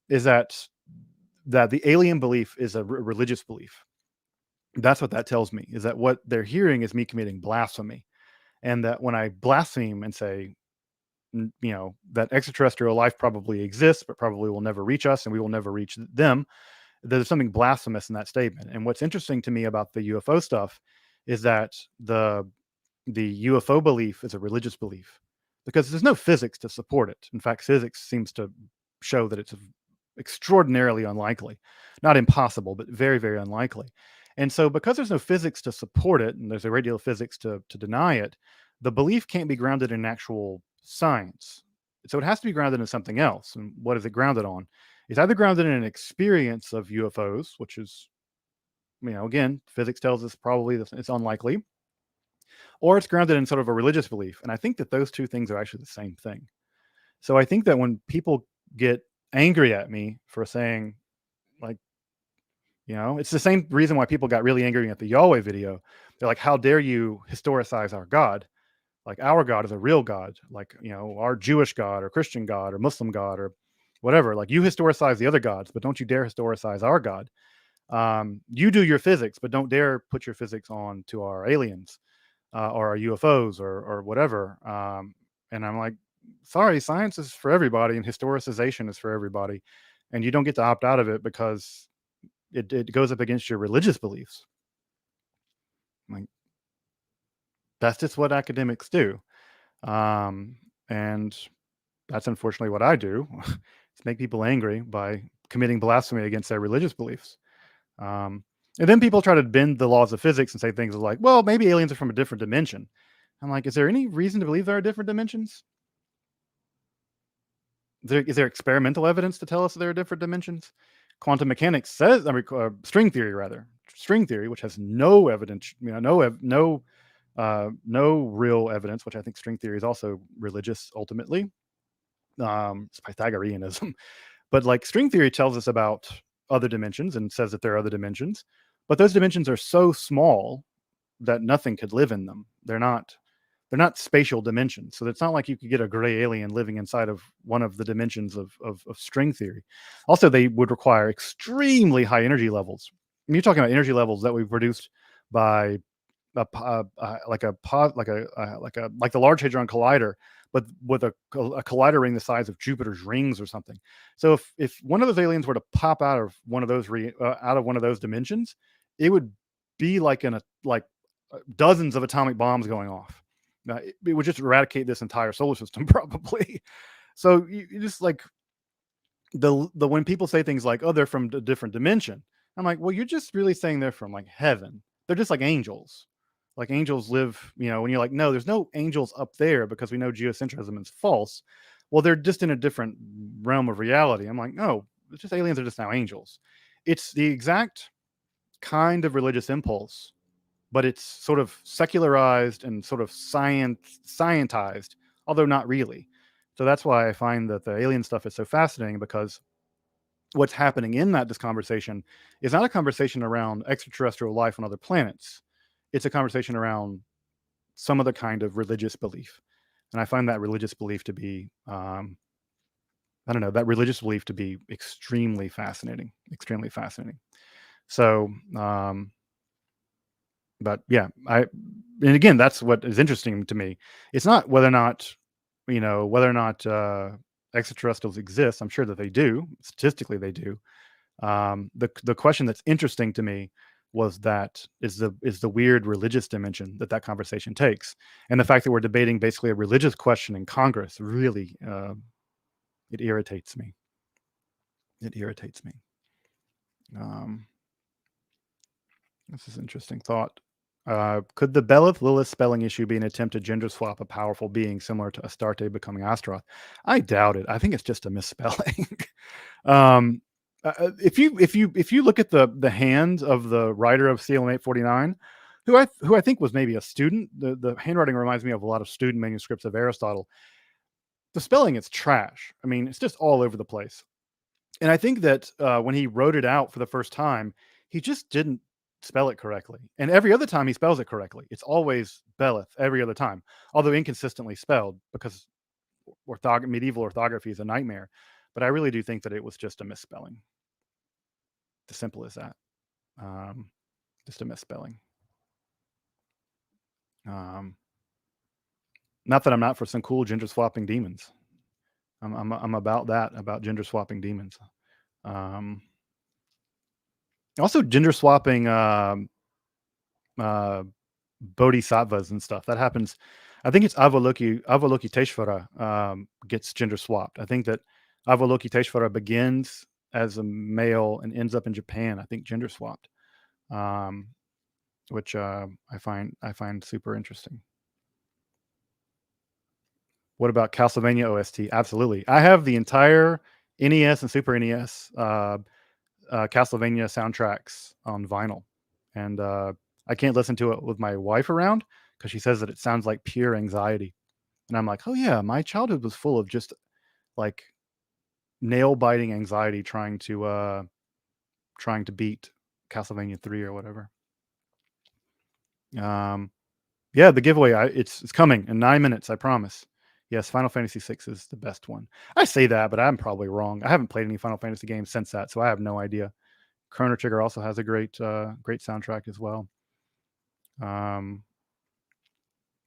is that the alien belief is a religious belief. That's what that tells me, is that what they're hearing is me committing blasphemy. And that when I blaspheme and say, that extraterrestrial life probably exists, but probably will never reach us and we will never reach them, there's something blasphemous in that statement. And what's interesting to me about the UFO stuff is that the UFO belief is a religious belief, because there's no physics to support it. In fact, physics seems to show that it's extraordinarily unlikely, not impossible, but very, very unlikely. And so, because there's no physics to support it, and there's a great deal of physics to deny it, the belief can't be grounded in actual science. So it has to be grounded in something else. And what is it grounded on? It's either grounded in an experience of UFOs, which is, again, physics tells us probably it's unlikely, or it's grounded in sort of a religious belief. And I think that those two things are actually the same thing. So I think that when people get angry at me for saying, like, it's the same reason why people got really angry at the Yahweh video. They're like, how dare you historicize our God? Like, our God is a real God, like, our Jewish God or Christian God or Muslim God or whatever. Like, you historicize the other gods, but don't you dare historicize our God. You do your physics, but don't dare put your physics on to our aliens or our UFOs or whatever. And I'm like, sorry, science is for everybody and historicization is for everybody. And you don't get to opt out of it because it goes up against your religious beliefs. Like, that's just what academics do. And that's unfortunately what I do. It's make people angry by committing blasphemy against their religious beliefs. And then people try to bend the laws of physics and say things like, well, maybe aliens are from a different dimension. I'm like, is there any reason to believe there are different dimensions? Is there experimental evidence to tell us there are different dimensions? Quantum mechanics says, string theory rather, which has no evidence, no real evidence, which I think string theory is also religious ultimately. It's Pythagoreanism, but like string theory tells us about other dimensions and says that there are other dimensions, but those dimensions are so small that nothing could live in them. They're not spatial dimensions. So it's not like you could get a gray alien living inside of one of the dimensions of string theory. Also, they would require extremely high energy levels. And you're talking about energy levels that we've produced by like the Large Hadron Collider, but with a collider ring the size of Jupiter's rings or something. So if one of those aliens were to pop out of one of those dimensions, it would be like dozens of atomic bombs going off. It would just eradicate this entire solar system probably. So you just like the when people say things like, oh, they're from a different dimension, I'm like, well, you're just really saying they're from like heaven. They're just like angels. Like, angels live, when you're like, no, there's no angels up there because we know geocentrism is false. Well, they're just in a different realm of reality. I'm like, no, it's just aliens are just now angels. It's the exact kind of religious impulse, but it's sort of secularized and sort of scientized, although not really. So that's why I find that the alien stuff is so fascinating, because what's happening in this conversation is not a conversation around extraterrestrial life on other planets. It's a conversation around some other kind of religious belief. And I find that religious belief to be, extremely fascinating, So, but yeah, and again, that's what is interesting to me. It's not whether or not, extraterrestrials exist. I'm sure that they do. Statistically, they do. The question that's interesting to me was that is the weird religious dimension that conversation takes, and the fact that we're debating basically a religious question in Congress really it irritates me. It irritates me. Um, this is an interesting thought. Could the Belith Lilith spelling issue be an attempt to gender swap a powerful being similar to Astarte becoming Astaroth? I doubt it. I think it's just a misspelling. um, if you look at the hand of the writer of CLM 849, who I think was maybe a student, the handwriting reminds me of a lot of student manuscripts of Aristotle. The spelling is trash. I mean, it's just all over the place. And I think that when he wrote it out for the first time, he just didn't spell it correctly. And every other time he spells it correctly. It's always Belith every other time, although inconsistently spelled because medieval orthography is a nightmare. But I really do think that it was just a misspelling. As simple as that. Just a misspelling. Not that I'm not for some cool gender swapping demons. I'm about that, about gender swapping demons. Also gender swapping bodhisattvas and stuff. That happens. I think it's Avalokiteshvara gets gender swapped. I think that Avalokiteshvara begins as a male and ends up in Japan. I think gender swapped, which I find super interesting. What about Castlevania OST? Absolutely. I have the entire NES and Super NES Castlevania soundtracks on vinyl, and I can't listen to it with my wife around because she says that it sounds like pure anxiety. And I'm like, oh yeah, my childhood was full of just like nail biting anxiety trying to beat Castlevania 3 or whatever. Yeah, the giveaway, it's coming in 9 minutes, I promise. Yes, Final Fantasy 6 is the best one. I say that, but I'm probably wrong. I haven't played any Final Fantasy games since that, so I have no idea. Chrono Trigger also has a great soundtrack as well.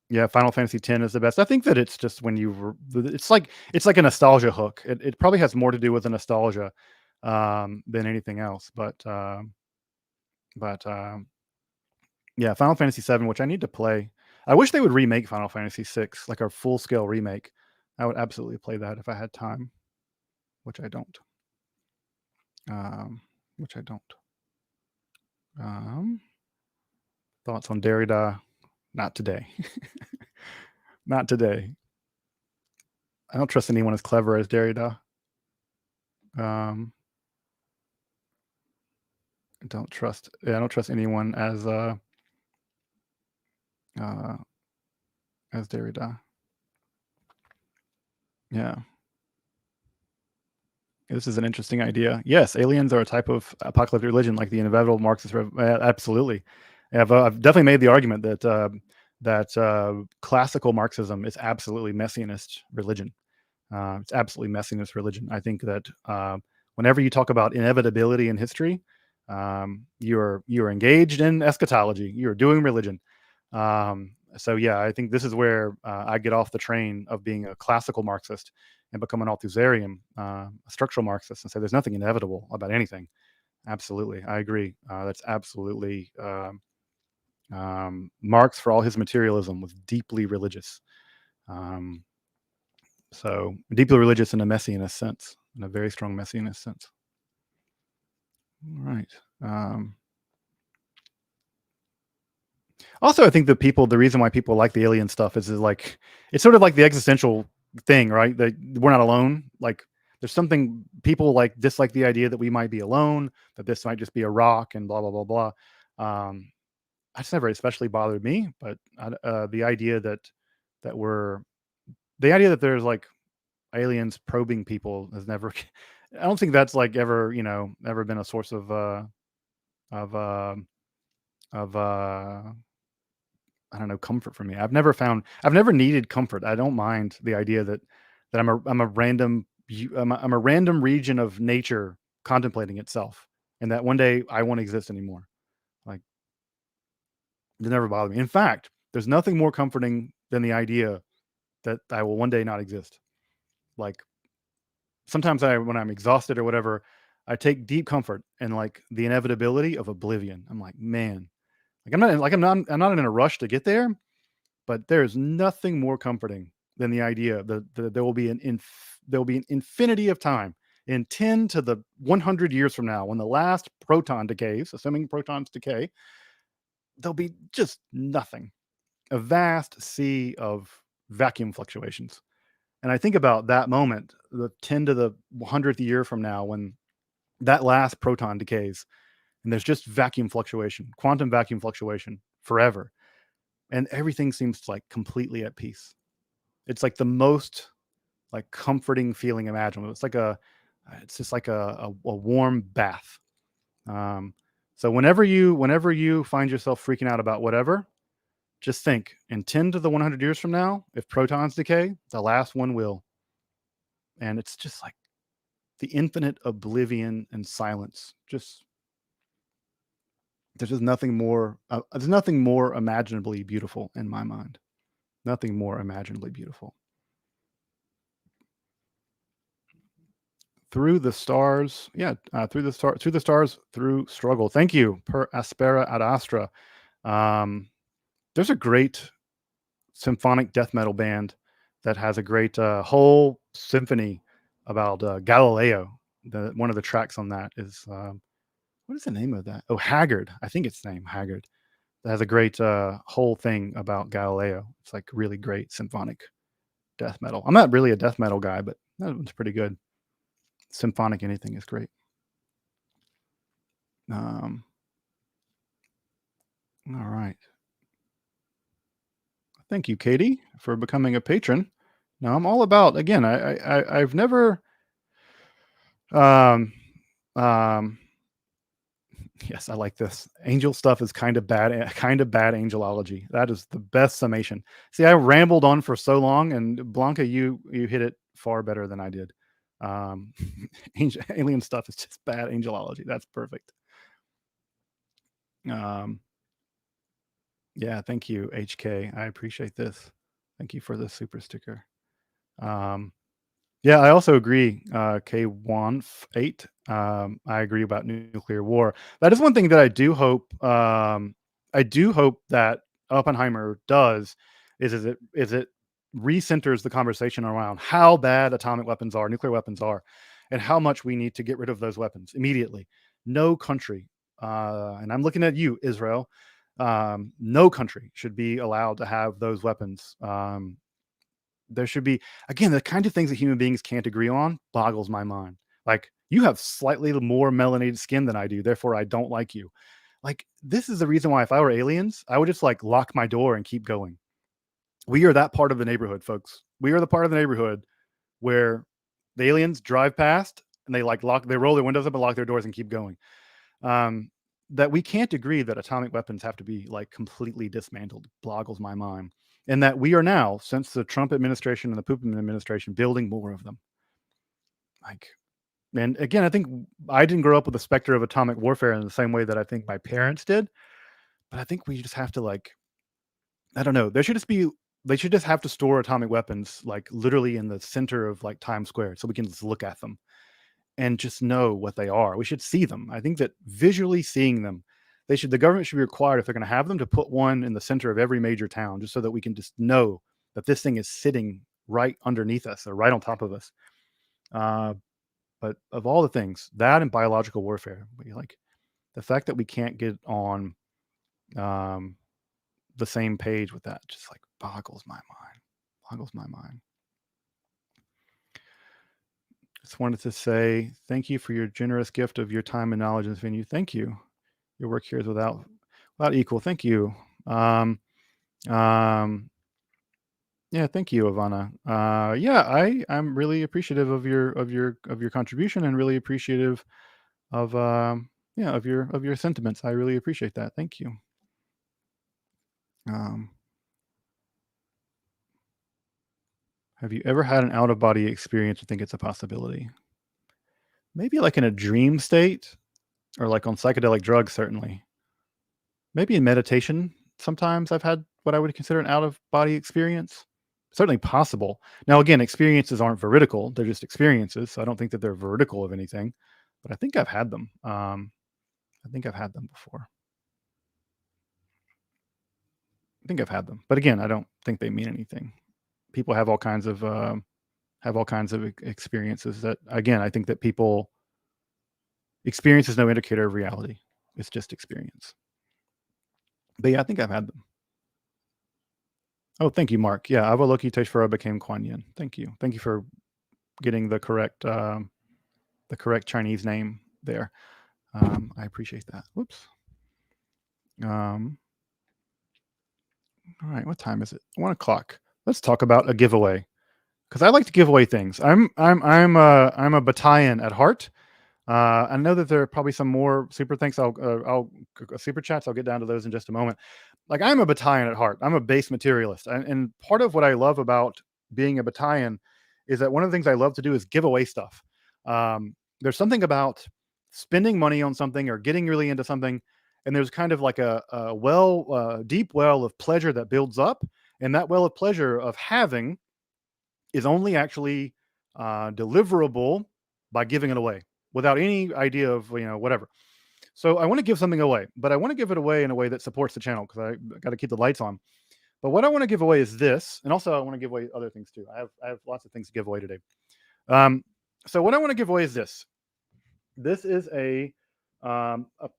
Yeah, Final Fantasy 10 is the best. I think that it's just when it's like a nostalgia hook. It probably has more to do with the nostalgia than anything else. But yeah, Final Fantasy 7, which I need to play. I wish they would remake Final Fantasy 6, like a full scale remake. I would absolutely play that if I had time, which I don't. Thoughts on Derrida? Not today. Not today. I don't trust anyone as clever as Derrida. I don't trust anyone as Derrida. Yeah. This is an interesting idea. Yes, aliens are a type of apocalyptic religion, like the inevitable Marxist. Absolutely, I've definitely made the argument that classical Marxism is absolutely messianist religion. It's absolutely messianist religion. I think that whenever you talk about inevitability in history, you're engaged in eschatology. You're doing religion. So yeah, I think this is where I get off the train of being a classical Marxist and become an Althusserian, a structural Marxist, and say there's nothing inevitable about anything. Absolutely, I agree. That's absolutely Marx, for all his materialism, was deeply religious. So deeply religious in a messianist sense, in a very strong messianist sense. All right. Also, I think the reason why people like the alien stuff is like, it's sort of like the existential thing, right? That we're not alone. Like there's something people like dislike the idea that we might be alone, that this might just be a rock and blah, blah, blah, blah. That's never especially bothered me, but the idea that there's like aliens probing people has never, I don't think that's like ever been a source of of uh, I don't know, comfort for me. I've never needed comfort. I don't mind the idea that I'm a random I'm a random region of nature contemplating itself, and that one day I won't exist anymore. Like it never bothered me. In fact, there's nothing more comforting than the idea that I will one day not exist. Like sometimes when I'm exhausted or whatever, I take deep comfort in like the inevitability of oblivion. I'm like, man, I'm not in a rush to get there, but there's nothing more comforting than the idea that there will be an infinity of time in 10 to the 100 years from now when the last proton decays, assuming protons decay, there'll be just nothing, a vast sea of vacuum fluctuations. And I think about that moment, the 10 to the 100th year from now, when that last proton decays and there's just vacuum fluctuation, quantum vacuum fluctuation forever. And everything seems like completely at peace. It's like the most like comforting feeling imaginable. It's just like a warm bath. Um, so whenever you find yourself freaking out about whatever, just think in 10 to the 100 years from now, if protons decay, the last one will. And it's just like the infinite oblivion and silence. Just there's nothing more imaginably beautiful in my mind. Nothing more imaginably beautiful. Through the stars, yeah, through the stars, through struggle. Thank you, per aspera ad astra. Um, there's a great symphonic death metal band that has a great whole symphony about Galileo. One of the tracks on that is what is the name of that? Oh, Haggard. I think it's named Haggard. That has a great whole thing about Galileo. It's like really great symphonic death metal. I'm not really a death metal guy, but that one's pretty good. Symphonic anything is great. Um, all right. Thank you, Katie, for becoming a patron. Now I'm all about again. I've never um um yes, I like this. Angel stuff is kind of bad angelology. That is the best summation. See, I rambled on for so long, and Blanca, you hit it far better than I did. Um, alien stuff is just bad angelology. That's perfect. Um, yeah, thank you, HK. I appreciate this. Thank you for the super sticker. Um, Yeah, I also agree, K18. I agree about nuclear war. That is one thing that I do hope that Oppenheimer does is it recenters the conversation around how bad atomic weapons are, nuclear weapons are, and how much we need to get rid of those weapons immediately. No country, and I'm looking at you, Israel, no country should be allowed to have those weapons. There should be, again, the kind of things that human beings can't agree on boggles my mind. Like, you have slightly more melanated skin than I do, therefore I don't like you. Like, this is the reason why if I were aliens, I would just like lock my door and keep going. We are that part of the neighborhood, folks. We are the part of the neighborhood where the aliens drive past and they roll their windows up and lock their doors and keep going. Um, that we can't agree that atomic weapons have to be like completely dismantled boggles my mind. And that we are now, since the Trump administration and the Putin administration, building more of them. Like, and again, I think I didn't grow up with the specter of atomic warfare in the same way that I think my parents did. But I think we just have to like, I don't know. They should just have to store atomic weapons like literally in the center of like Times Square so we can just look at them and just know what they are. We should see them. I think that visually seeing them, the government should be required, if they're going to have them, to put one in the center of every major town, just so that we can just know that this thing is sitting right underneath us or right on top of us. Uh, but of all the things, that and biological warfare, like the fact that we can't get on um, the same page with that, just like boggles my mind. Boggles my mind. Just wanted to say thank you for your generous gift of your time and knowledge in this venue. Thank you. Your work here is without equal. Thank you. Um, um, yeah, thank you, Ivana. Yeah, I'm really appreciative of your contribution and really appreciative of yeah of your sentiments. I really appreciate that. Thank you. Um, have you ever had an out of body experience or think it's a possibility? Maybe like in a dream state or like on psychedelic drugs, certainly. Maybe in meditation, sometimes I've had what I would consider an out of body experience. Certainly possible. Now, again, experiences aren't veridical; they're just experiences. So I don't think that they're veridical of anything. but I think I've had them. I think I've had them before. I think I've had them, but again, I don't think they mean anything. People have all kinds of experiences that, again, I think that experience is no indicator of reality. It's just experience. But yeah, I think I've had them. Oh, thank you, Mark. Yeah, Avalokiteshvara became Kuan Yin. Thank you. Thank you for getting the correct Chinese name there. I appreciate that. Whoops. All right, what time is it? 1 o'clock. Let's talk about a giveaway, because I like to give away things. I'm a battalion at heart. I know that there are probably some more super thanks. I'll super chats. I'll get down to those in just a moment. Like, I'm a battalion at heart. I'm a base materialist, and part of what I love about being a battalion is that one of the things I love to do is give away stuff. There's something about spending money on something or getting really into something, and there's kind of like a deep well of pleasure that builds up, and that well of pleasure of having is only actually deliverable by giving it away without any idea of whatever. So I want to give something away, but I want to give it away in a way that supports the channel, because I got to keep the lights on. But what I want to give away is this, and also I want to give away other things too. I have lots of things to give away today. So what I want to give away is this. This is a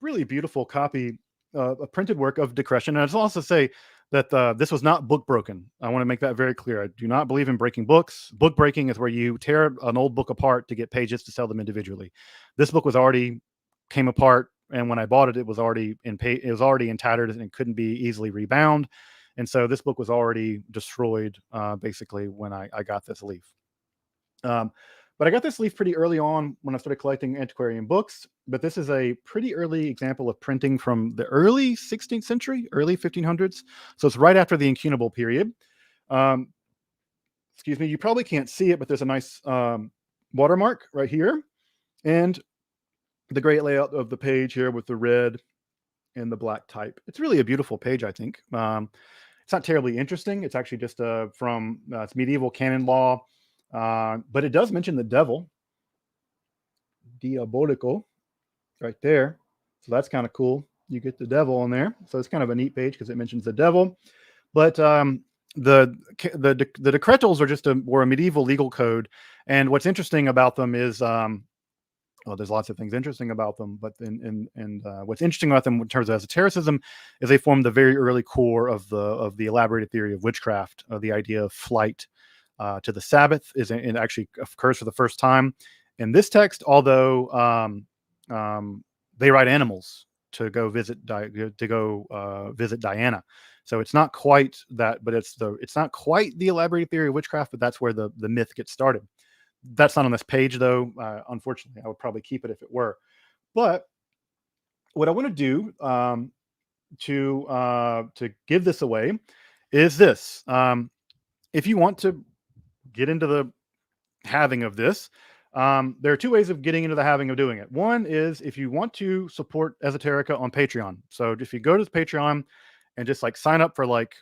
really beautiful copy, a printed work of Decretion. And I'll also say that this was not book broken. I want to make that very clear. I do not believe in breaking books. Book breaking is where you tear an old book apart to get pages to sell them individually. This book came apart, and when I bought it, it was already in tatters and it couldn't be easily rebound. And so this book was already destroyed, basically, when I got this leaf. But I got this leaf pretty early on when I started collecting antiquarian books. But this is a pretty early example of printing from the early 16th century, early 1500s. So it's right after the incunable period. Excuse me, you probably can't see it, but there's a nice watermark right here. And the great layout of the page here with the red and the black type. It's really a beautiful page, I think. It's not terribly interesting. It's actually just from it's medieval canon law. But it does mention the devil, diabolico, right there. So that's kind of cool. You get the devil on there. So it's kind of a neat page because it mentions the devil. But the decretals were a medieval legal code. And what's interesting about them is, well, there's lots of things interesting about them, but what's interesting about them in terms of esotericism is they form the very early core of the elaborated theory of witchcraft, the idea of flight to the Sabbath it actually occurs for the first time in this text, although they ride animals to go visit Diana. So it's not quite that, but it's not quite the elaborated theory of witchcraft, but that's where the myth gets started. That's not on this page, though. Unfortunately, I would probably keep it if it were. But what I want to do to give this away is this. If you want to get into the having of this, there are two ways of getting into the having of doing it. One is if you want to support Esoterica on Patreon. So if you go to the Patreon and just like sign up for like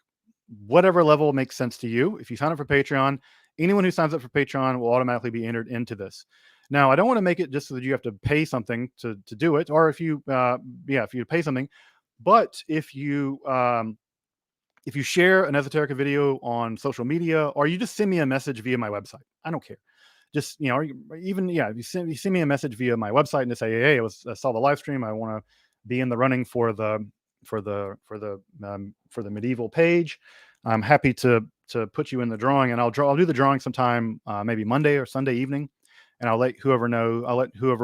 whatever level makes sense to you. If you sign up for Patreon, anyone who signs up for Patreon will automatically be entered into this. Now, I don't want to make it just so that you have to pay something to do it, or if you pay something. But if you share an Esoterica video on social media, or you just send me a message via my website, I don't care. Just, if you send me a message via my website and just say, hey, I saw the live stream. I want to be in the running for the medieval page. I'm happy to put you in the drawing, and I'll do the drawing sometime, maybe Monday or Sunday evening, and I'll let whoever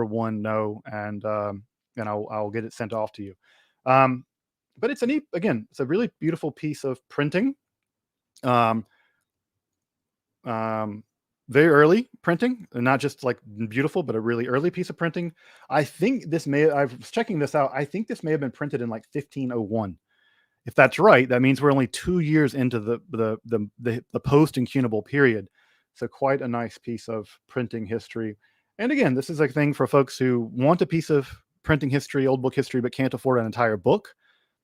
won know, and I'll get it sent off to you. But it's it's a really beautiful piece of printing. Very early printing, and not just like beautiful, but a really early piece of printing. I think I was checking this out. I think this may have been printed in like 1501. If that's right, that means we're only 2 years into the post-incunable period. So quite a nice piece of printing history. And again, this is a thing for folks who want a piece of printing history, old book history, but can't afford an entire book.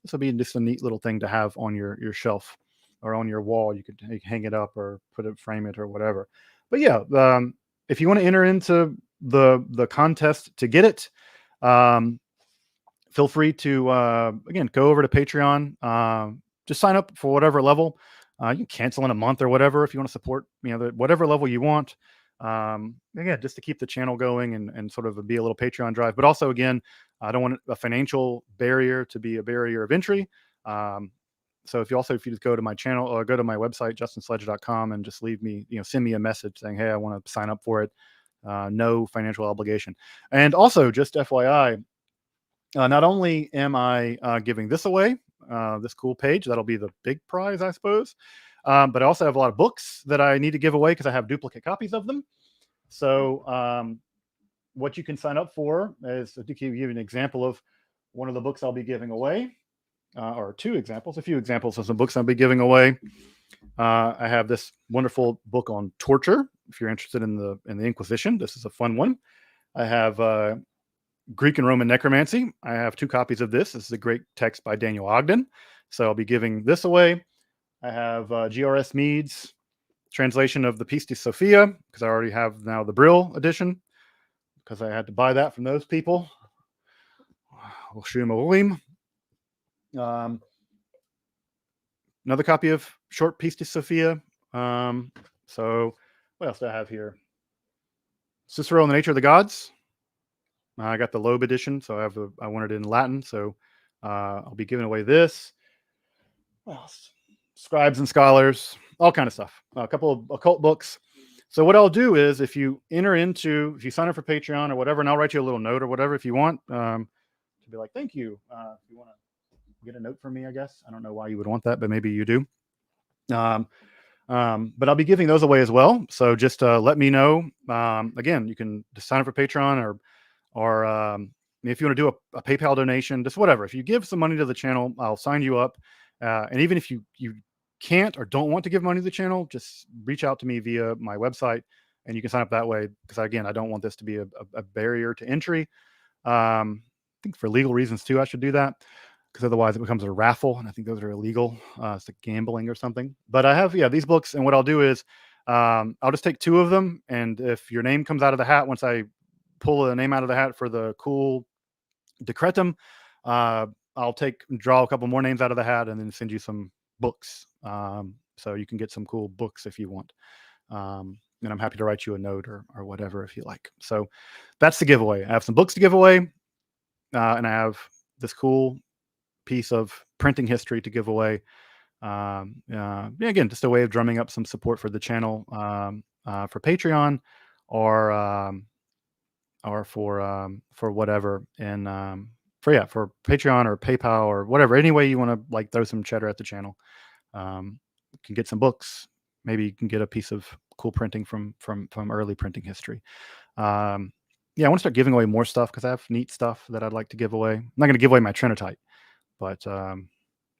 This will be just a neat little thing to have on your shelf or on your wall. You can hang it up or frame it or whatever. But yeah, if you want to enter into the contest to get it. Feel free to again go over to Patreon. Just sign up for whatever level. You can cancel in a month or whatever if you want to support, whatever level you want. Again, just to keep the channel going and sort of be a little Patreon drive. But also, again, I don't want a financial barrier to be a barrier of entry. So if you just go to my channel or go to my website, justinsledge.com, and just leave me, send me a message saying, hey, I want to sign up for it. No financial obligation. And also, just FYI, not only am I giving this away, this cool page, that'll be the big prize, I suppose, but I also have a lot of books that I need to give away because I have duplicate copies of them. So what you can sign up for is, to give you an example of one of the books I'll be giving away, or a few examples of some books I'll be giving away. I have this wonderful book on torture. If you're interested in the Inquisition, this is a fun one. I have Greek and Roman Necromancy. I have 2 copies of this. This is a great text by Daniel Ogden. So I'll be giving this away. I have G.R.S. Mead's translation of the Pistis Sophia, because I already have now the Brill edition, because I had to buy that from those people. Another copy of Short Pistis Sophia. So what else do I have here? Cicero and the Nature of the Gods. I got the Loeb edition, so I want it in Latin, so I'll be giving away this. What else? Scribes and Scholars, all kind of stuff. A couple of occult books. So what I'll do is, if you sign up for Patreon or whatever, and I'll write you a little note or whatever if you want, to be like, thank you. If you want to get a note from me, I guess. I don't know why you would want that, but maybe you do. But I'll be giving those away as well. So just let me know. Again, you can just sign up for Patreon or if you want to do a PayPal donation, just whatever. If you give some money to the channel, I'll sign you up. And even if you can't or don't want to give money to the channel, just reach out to me via my website, and you can sign up that way. Because again, I don't want this to be a barrier to entry. I think for legal reasons too, I should do that, because otherwise it becomes a raffle, and I think those are illegal. It's like gambling or something. But I have these books, and what I'll do is I'll just take 2 of them, and if your name comes out of the hat once I pull a name out of the hat for the cool decretum, I'll draw a couple more names out of the hat and then send you some books. So you can get some cool books if you want. And I'm happy to write you a note or whatever if you like. So that's the giveaway. I have some books to give away, and I have this cool piece of printing history to give away. Again, just a way of drumming up some support for the channel, for Patreon, or for whatever, and for Patreon or PayPal or whatever, any way you want to throw some cheddar at the channel. You can get some books. Maybe you can get a piece of cool printing from early printing history. I want to start giving away more stuff, because I have neat stuff that I'd like to give away. I'm not going to give away my Trinitite, but I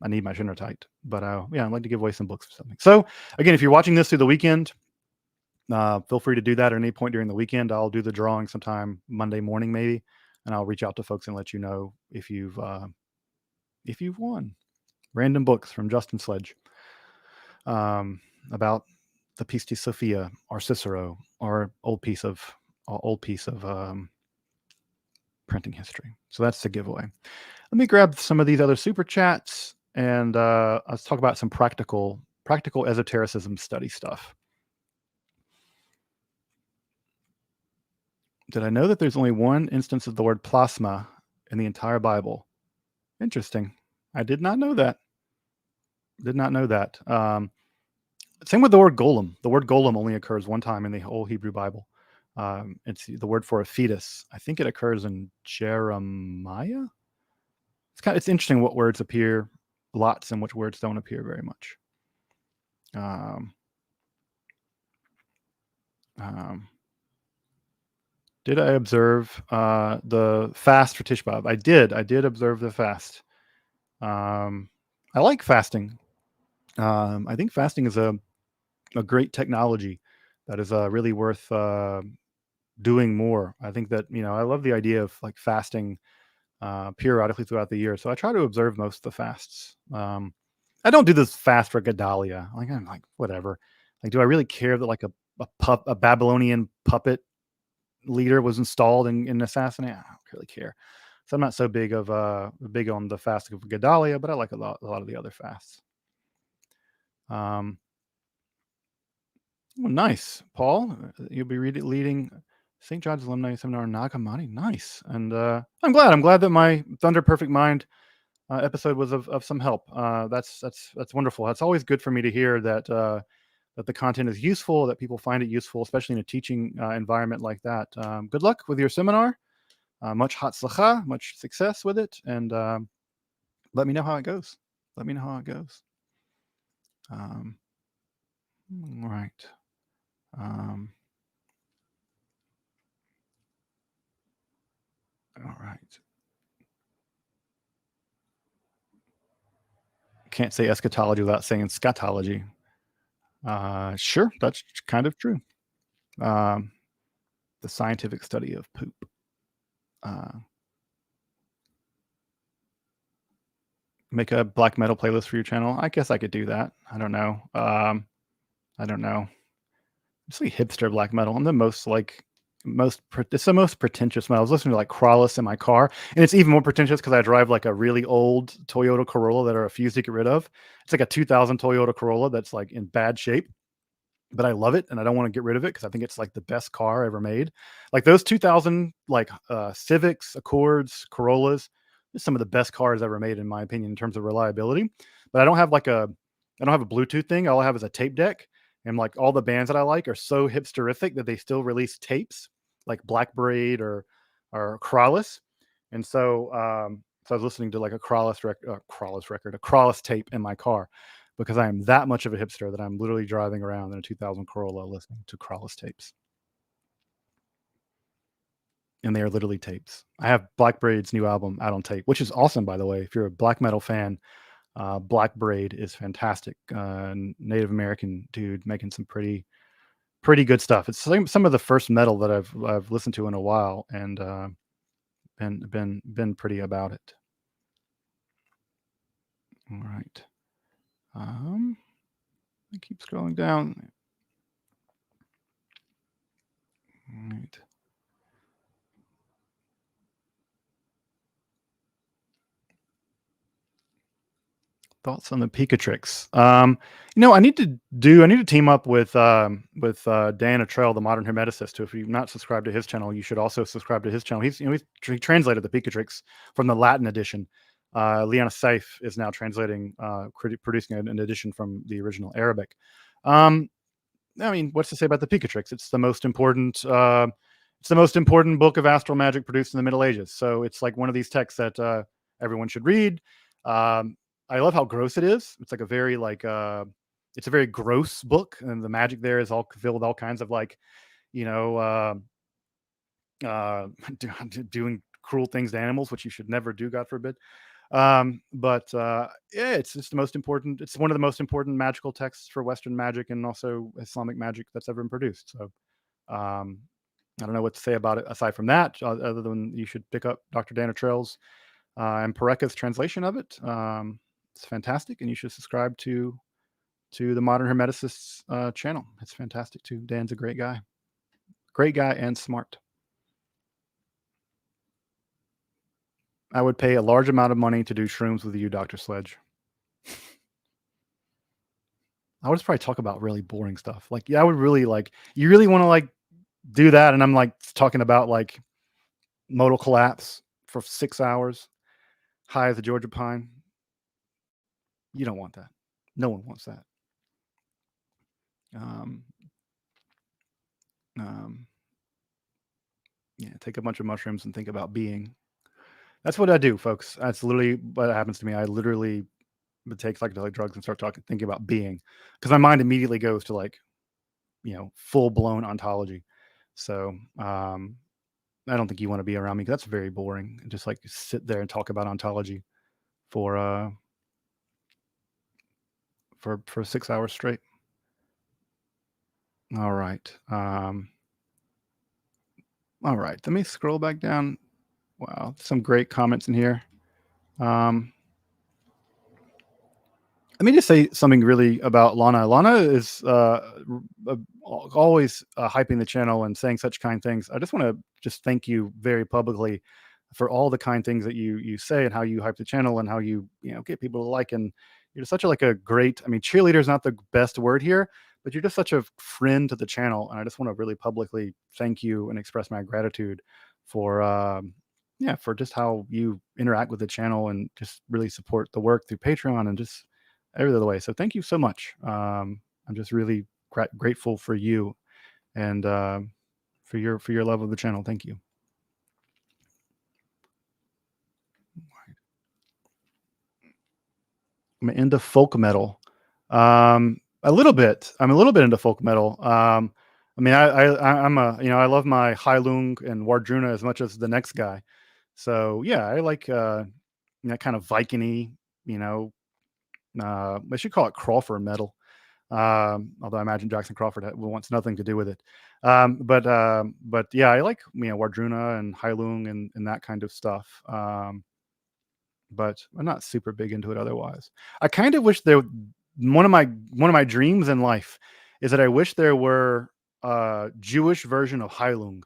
need my Trinitite. But I'd like to give away some books or something. So again, if you're watching this through the weekend, feel free to do that at any point during the weekend. I'll do the drawing sometime Monday morning maybe, and I'll reach out to folks and let you know if you've won. Random books from Justin Sledge about the Pistis Sophia or Cicero or old piece of printing history. So that's the giveaway. Let me grab some of these other super chats, and let's talk about some practical esotericism study stuff. Did I know that there's only one instance of the word plasma in the entire Bible? Interesting. I did not know that. Same with the word golem. The word golem only occurs one time in the whole Hebrew Bible. It's the word for a fetus. I think it occurs in Jeremiah. It's interesting what words appear lots and which words don't appear very much. Did I observe the fast for Tish B'Av? I did observe the fast. I like fasting. I think fasting is a great technology that is really worth doing more. I think that, I love the idea of fasting periodically throughout the year. So I try to observe most of the fasts. I don't do this fast for Gedalia. I'm whatever. Do I really care that a Babylonian puppet leader was installed and assassinated. I don't really care. So I'm not so big on the fast of Gedalia, but I like a lot of the other fasts. Well, nice, Paul. You'll be leading St. John's Alumni Seminar in Nagamani. Nice, and I'm glad that my Thunder Perfect Mind episode was of some help. That's wonderful. It's always good for me to hear that that the content is useful, that people find it useful, especially in a teaching environment like that. Good luck with your seminar. Much hatzlacha, much success with it, and let me know how it goes. Let me know how it goes. Right. All right. Can't say eschatology without saying scatology. Sure, that's kind of true. The scientific study of poop. Make a black metal playlist for your channel. I guess I could do that. I don't know. I don't know. It's like hipster black metal. I'm the most it's the most pretentious metal. I was listening to like Crawlus in my car, and it's even more pretentious because I drive like a really old Toyota Corolla that I refuse to get rid of. It's like a 2000 Toyota Corolla that's like in bad shape, but I love it and I don't want to get rid of it because I think it's like the best car ever made. Like those 2000 like Civics, Accords, Corollas, some of the best cars ever made in my opinion in terms of reliability. But I don't have a Bluetooth thing. All I have is a tape deck, and like all the bands that I like are so hipsterific that they still release tapes like Black Braid or Crawlus. And so I was listening to like a Crawlus record, a Crawlus tape in my car because I am that much of a hipster that I'm literally driving around in a 2000 Corolla listening to Crawlus tapes. And they are literally tapes. I have Black Braid's new album out on tape, which is awesome, by the way. If you're a black metal fan, Black Braid is fantastic. Native American dude making some pretty good stuff. It's some of the first metal that I've listened to in a while, and been pretty about it. All right. I keep scrolling down. All right. Thoughts on the Picatrix? I need to team up with Dan Attrell, the modern hermeticist. If you've not subscribed to his channel, you should also subscribe to his channel. He translated the Picatrix from the Latin edition. Liana Saif is now translating, producing an edition from the original Arabic. I mean, what's to say about the Picatrix? It's the most important. It's the most important book of astral magic produced in the Middle Ages. So it's like one of these texts that everyone should read. I love how gross it is. It's like a very it's a very gross book, and the magic there is all filled with all kinds of like, you know, doing cruel things to animals, which you should never do, God forbid. Yeah, it's the most important. It's one of the most important magical texts for Western magic and also Islamic magic that's ever been produced. So, I don't know what to say about it aside from that, other than you should pick up Dr. Dan Attrell's and Pareka's translation of it. It's fantastic, and you should subscribe to the Modern Hermeticist's channel. It's fantastic too. Dan's a great guy and smart. I would pay a large amount of money to do shrooms with you, Dr. Sledge. I would just probably talk about really boring stuff. Like, yeah, I would really you really want to do that, and I'm like talking about like modal collapse for 6 hours, high as a Georgia pine. You don't want that. No one wants that. Yeah, take a bunch of mushrooms and think about being. That's what I do, folks. That's literally what happens to me. I literally take psychedelic drugs and start thinking about being, because my mind immediately goes to full blown ontology. So I don't think you want to be around me, because that's very boring. Just like sit there and talk about ontology for 6 hours straight. All right. All right. Let me scroll back down. Wow, some great comments in here. Let me just say something really about Lana. Lana is always hyping the channel and saying such kind things. I just want to just thank you very publicly for all the kind things that you say and how you hype the channel and how you get people to like. And you're just such a, like a great. I mean, cheerleader is not the best word here, but you're just such a friend to the channel. And I just want to really publicly thank you and express my gratitude for yeah, for just how you interact with the channel and just really support the work through Patreon and just every other way. So thank you so much. I'm just really grateful for you and for your love of the channel. Thank you. I'm into folk metal. A little bit. I'm a little bit into folk metal. I mean, I'm a I love my Heilung and Wardruna as much as the next guy. So yeah, I like that kind of Viking-y, you know, they should call it Crawford metal. Although I imagine Jackson Crawford wants nothing to do with it. But yeah, I like Wardruna and Heilung and that kind of stuff. But I'm not super big into it otherwise. I kind of wish there one of my dreams in life is that I wish there were a Jewish version of Heilung.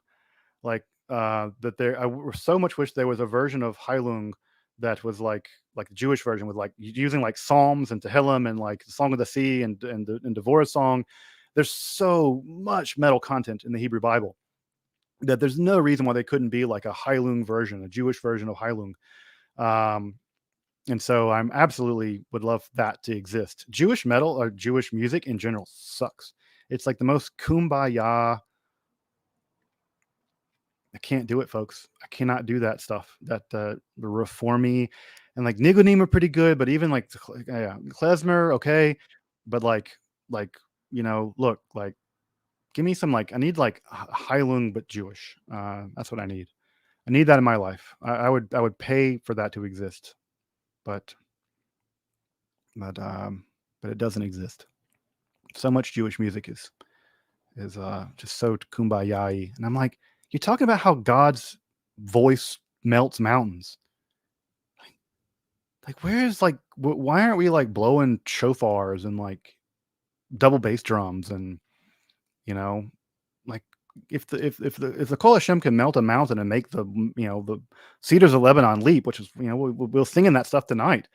Like that there so much wish there was a version of Heilung that was like the Jewish version with like using like Psalms and Tehillim and like the Song of the Sea and Devorah's song. There's so much metal content in the Hebrew Bible that there's no reason why they couldn't be like a Heilung version, a Jewish version of Heilung. Um, and so I'm absolutely would love that to exist. Jewish metal or Jewish music in general sucks. It's like the most kumbaya. I can't do it, folks. I cannot do that stuff. That the reformy and like Nigunim are pretty good, but even like yeah, klezmer, okay, but like look like give me some like I need like Heilung but Jewish. That's what I need. I need that in my life. I would pay for that to exist, but but um but it doesn't exist. So much Jewish music is just so kumbaya, and I'm like, you're talking about how God's voice melts mountains. Like, where's like, why aren't we like blowing shofars and like double bass drums and you know, like if the Kol Hashem can melt a mountain and make the cedars of Lebanon leap, which is we'll sing in that stuff tonight.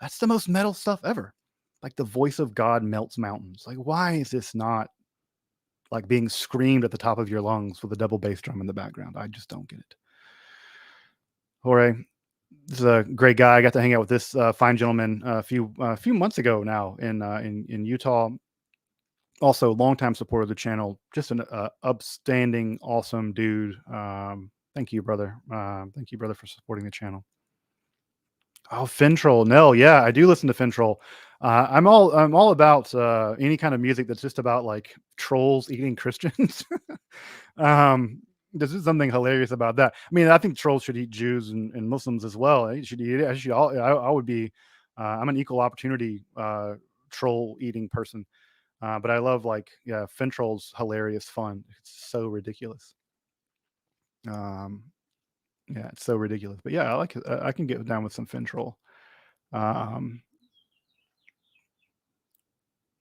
That's the most metal stuff ever. Like the voice of God melts mountains. Like, why is this not like being screamed at the top of your lungs with a double bass drum in the background? I just don't get it. Jorge, this is a great guy. I got to hang out with this fine gentleman a few months ago now in Utah. Also, longtime supporter of the channel. Just an upstanding, awesome dude. Thank you, brother. Thank you, brother, for supporting the channel. Oh, Fintroll. No, yeah, I do listen to Fintroll. I'm all about any kind of music that's just about like trolls eating Christians. um, this is something hilarious about that. I mean, I think trolls should eat Jews and Muslims as well. They should eat it. I would be. I'm an equal opportunity troll eating person. But I love like yeah, Fintroll's hilarious fun. It's so ridiculous. Um, yeah, it's so ridiculous. But yeah, I like it. I can get down with some Fintroll. Um,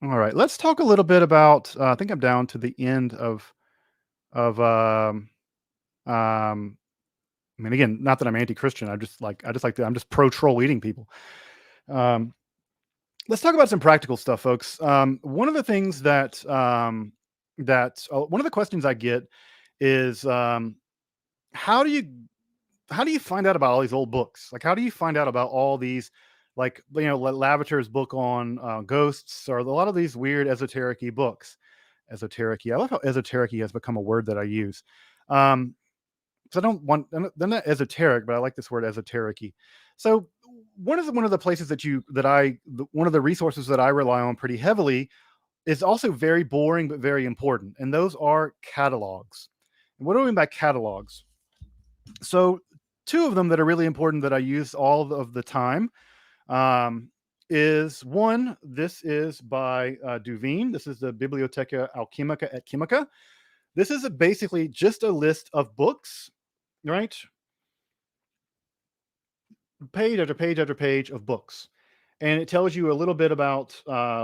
all right, let's talk a little bit about. I think I'm down to the end of. I mean, again, not that I'm anti-Christian. I just like to. I'm just pro troll eating people. Um, let's talk about some practical stuff, folks. One of the things that one of the questions I get is how do you how do you find out about all these old books? Like, how do you find out about all these, like, Lavater's book on ghosts, or a lot of these weird esoteric books? Esoteric. I love how esoteric has become a word that I use. Um, because I don't want, they're not esoteric, but I like this word esoteric. So one of the places one of the resources that I rely on pretty heavily is also very boring, but very important. And those are catalogs. And what do I mean by catalogs? So two of them that are really important that I use all of the time is one. This is by Duveen. This is the Bibliotheca Alchemica et Chimica. This is basically just a list of books, right? Page after page after page of books. And it tells you a little bit about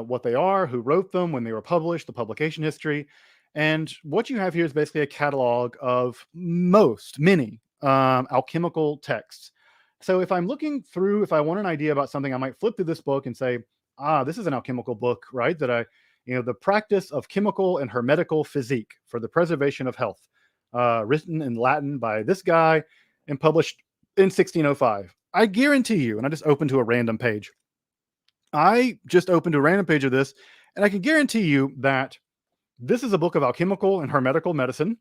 what they are, who wrote them, when they were published, the publication history. And what you have here is basically a catalog of many alchemical texts. So if I'm looking through, if I want an idea about something, I might flip through this book and say, this is an alchemical book, right? The practice of chemical and hermetical physique for the preservation of health, written in Latin by this guy and published in 1605. I guarantee you, and I just opened to a random page. I just opened a random page of this, and I can guarantee you that this is a book of alchemical and hermetical medicine.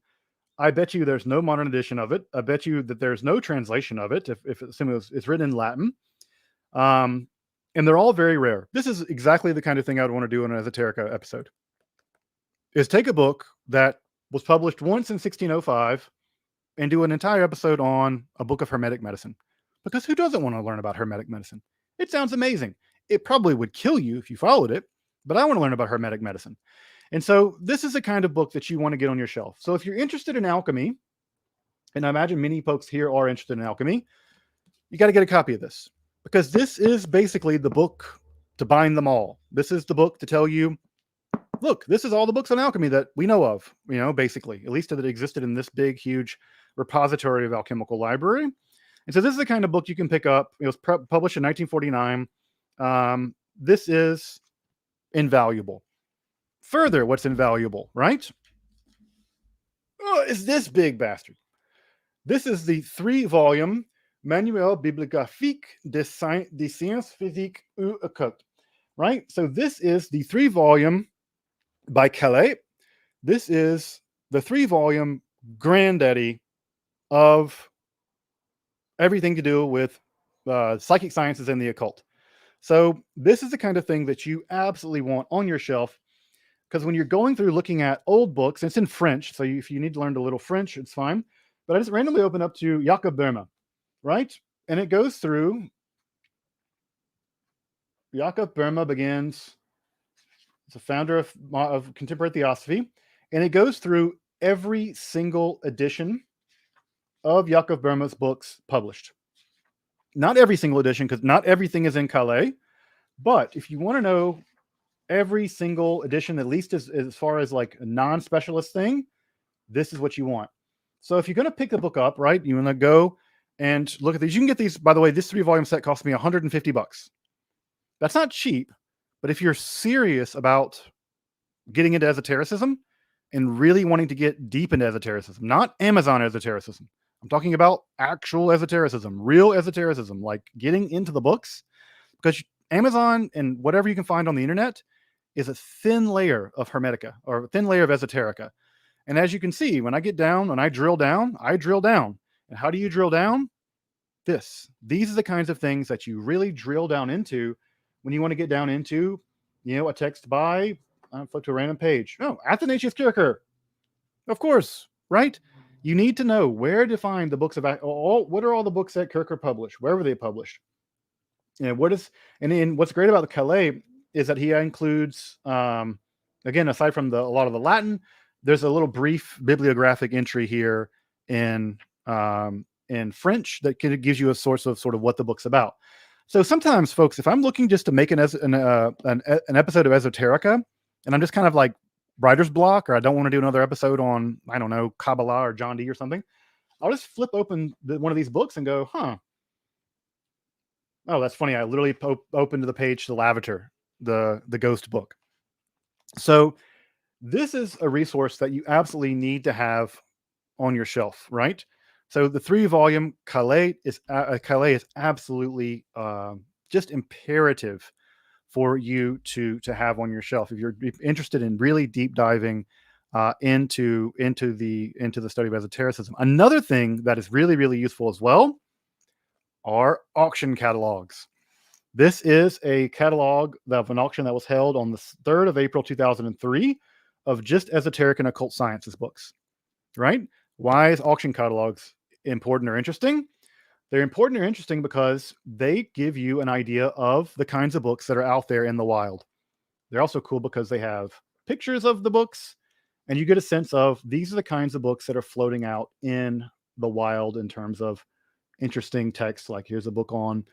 I bet you there's no modern edition of it. I bet you that there's no translation of it if it's written in Latin. And they're all very rare. This is exactly the kind of thing I would want to do in an Esoterica episode. Is take a book that was published once in 1605 and do an entire episode on a book of Hermetic medicine. Because who doesn't want to learn about Hermetic medicine? It sounds amazing. It probably would kill you if you followed it, but I want to learn about Hermetic medicine. And so this is the kind of book that you want to get on your shelf. So if you're interested in alchemy, and I imagine many folks here are interested in alchemy, you got to get a copy of this, because this is basically the book to bind them all. This is the book to tell you, look, this is all the books on alchemy that we know of, basically, at least that existed in this big, huge repository of alchemical library. And so this is the kind of book you can pick up. It was published in 1949. This is invaluable. Further, what's invaluable, right? Is this big bastard. This is the 3-volume Manuel bibliographique des sciences physiques ou occultes, right? So this is the 3-volume by Calais. This is the 3-volume granddaddy of everything to do with psychic sciences and the occult. So this is the kind of thing that you absolutely want on your shelf, because when you're going through looking at old books, it's in French, so if you need to learn a little French, it's fine. But I just randomly open up to Jacob Boehme, right? And it goes through. Jacob Boehme begins. It's a founder of contemporary theosophy, and it goes through every single edition of Jacob Boehme's books published. Not every single edition, because not everything is in Calais. But if you want to know every single edition, at least as far as like a non-specialist thing, this is what you want. So if you're going to pick the book up, right, you want to go and look at these. You can get these, by the way, this 3-volume set cost me $150. That's not cheap, but if you're serious about getting into esotericism and really wanting to get deep into esotericism, not Amazon esotericism, I'm talking about actual esotericism, real esotericism, like getting into the books, because Amazon and whatever you can find on the internet is a thin layer of Hermetica, or a thin layer of esoterica. And as you can see, when I get down and I drill down. And how do you drill down? These are the kinds of things that you really drill down into when you want to get down into, a text by, flip to a random page. Oh, Athanasius Kircher. Of course, right? You need to know where to find the books about what are all the books that Kircher published, where were they published? And what's great about the Calais is that he includes, again, aside from a lot of the Latin, there's a little brief bibliographic entry here in French that gives you a source of sort of what the book's about. So sometimes, folks, if I'm looking just to make an episode of Esoterica, and I'm just kind of like writer's block, or I don't want to do another episode on, I don't know, Kabbalah or John Dee or something, I'll just flip open one of these books and go, oh, that's funny. I literally opened to the page to Lavater, the ghost book. So this is a resource that you absolutely need to have on your shelf, right? So the 3-volume Calais is absolutely just imperative for you to have on your shelf if you're interested in really deep diving into the study of esotericism. Another thing that is really, really useful as well are auction catalogs. This is a catalog of an auction that was held on the 3rd of April 2003 of just esoteric and occult sciences books, right? Why is auction catalogs important or interesting? They're important or interesting because they give you an idea of the kinds of books that are out there in the wild. They're also cool because they have pictures of the books, and you get a sense of these are the kinds of books that are floating out in the wild in terms of interesting texts. Like here's a book on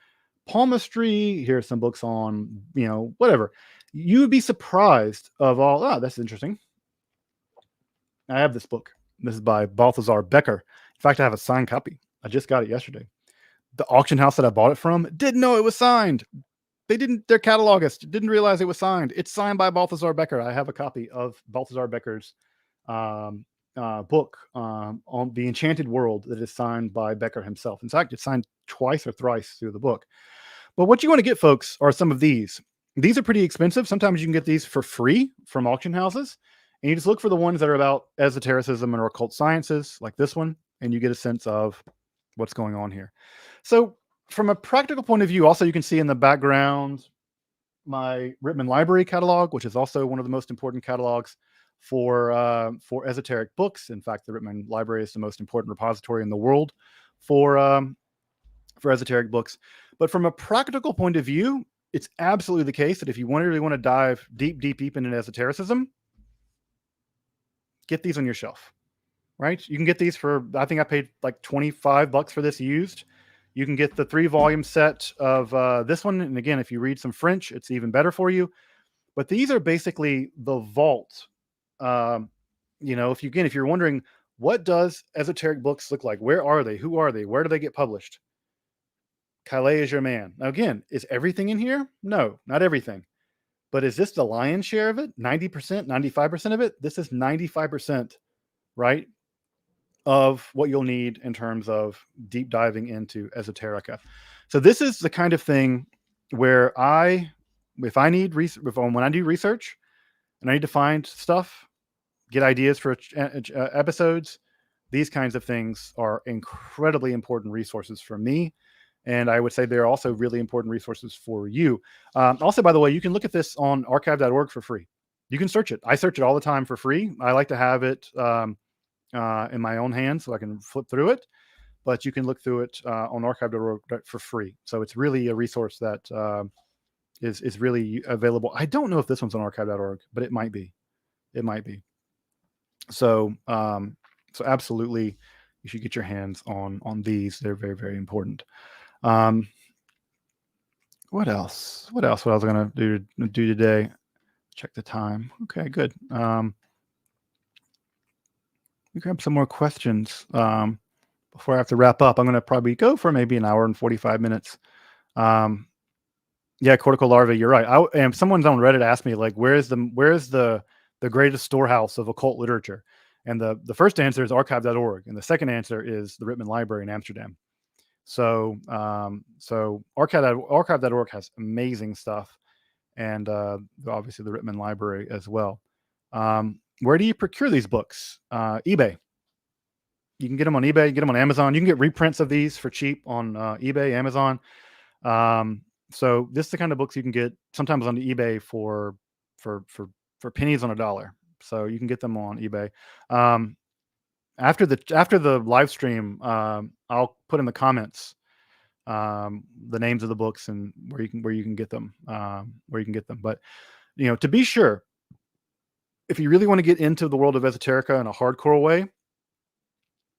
palmistry. Here's some books on, whatever. You would be surprised of all. Oh, that's interesting. I have this book. This is by Balthazar Becker. In fact, I have a signed copy. I just got it yesterday. The auction house that I bought it from didn't know it was signed. Their catalogist didn't realize it was signed. It's signed by Balthazar Becker. I have a copy of Balthazar Becker's book on the Enchanted World that is signed by Becker himself. In fact, it's signed twice or thrice through the book. But what you want to get, folks, are some of these. These are pretty expensive. Sometimes you can get these for free from auction houses. And you just look for the ones that are about esotericism and occult sciences, like this one, and you get a sense of what's going on here. So from a practical point of view, also you can see in the background my Rittman Library catalog, which is also one of the most important catalogs for esoteric books. In fact, the Rittman Library is the most important repository in the world for esoteric books. But from a practical point of view, it's absolutely the case that if you really want to dive deep into esotericism, get these on your shelf, right? You can get these for, I think I paid like $25 for this used. You can get the 3-volume set of this one. And again, if you read some French, it's even better for you. But these are basically the vault. If you're wondering, what does esoteric books look like? Where are they? Who are they? Where do they get published? Calais is your man. Now, again, is everything in here? No, not everything. But is this the lion's share of it? 90%, 95% of it? This is 95%, right, of what you'll need in terms of deep diving into esoterica. So this is the kind of thing where when I do research and I need to find stuff, get ideas for episodes, these kinds of things are incredibly important resources for me. And I would say they're also really important resources for you. Also, by the way, you can look at this on archive.org for free. You can search it. I search it all the time for free. I like to have it in my own hands so I can flip through it. But you can look through it on archive.org for free. So it's really a resource that is really available. I don't know if this one's on archive.org, but it might be. It might be. So absolutely, you should get your hands on these. They're very, very important. What else? What I was going to do today? Check the time. Okay, good. We grab some more questions before I have to wrap up. I'm going to probably go for maybe an hour and 45 minutes. Yeah, cortical larvae. You're right. And someone's on Reddit asked me, like, where's the greatest storehouse of occult literature? And the first answer is archive.org, and the second answer is the Rittman Library in Amsterdam. So archive.org has amazing stuff, and obviously the Rittman Library as well. Where do you procure these books? eBay. You can get them on eBay. You can get them on Amazon. You can get reprints of these for cheap on eBay, Amazon. So this is the kind of books you can get sometimes on eBay for pennies on a dollar. So you can get them on eBay. After the live stream, I'll put in the comments the names of the books and where you can get them. But to be sure, if you really want to get into the world of esoterica in a hardcore way,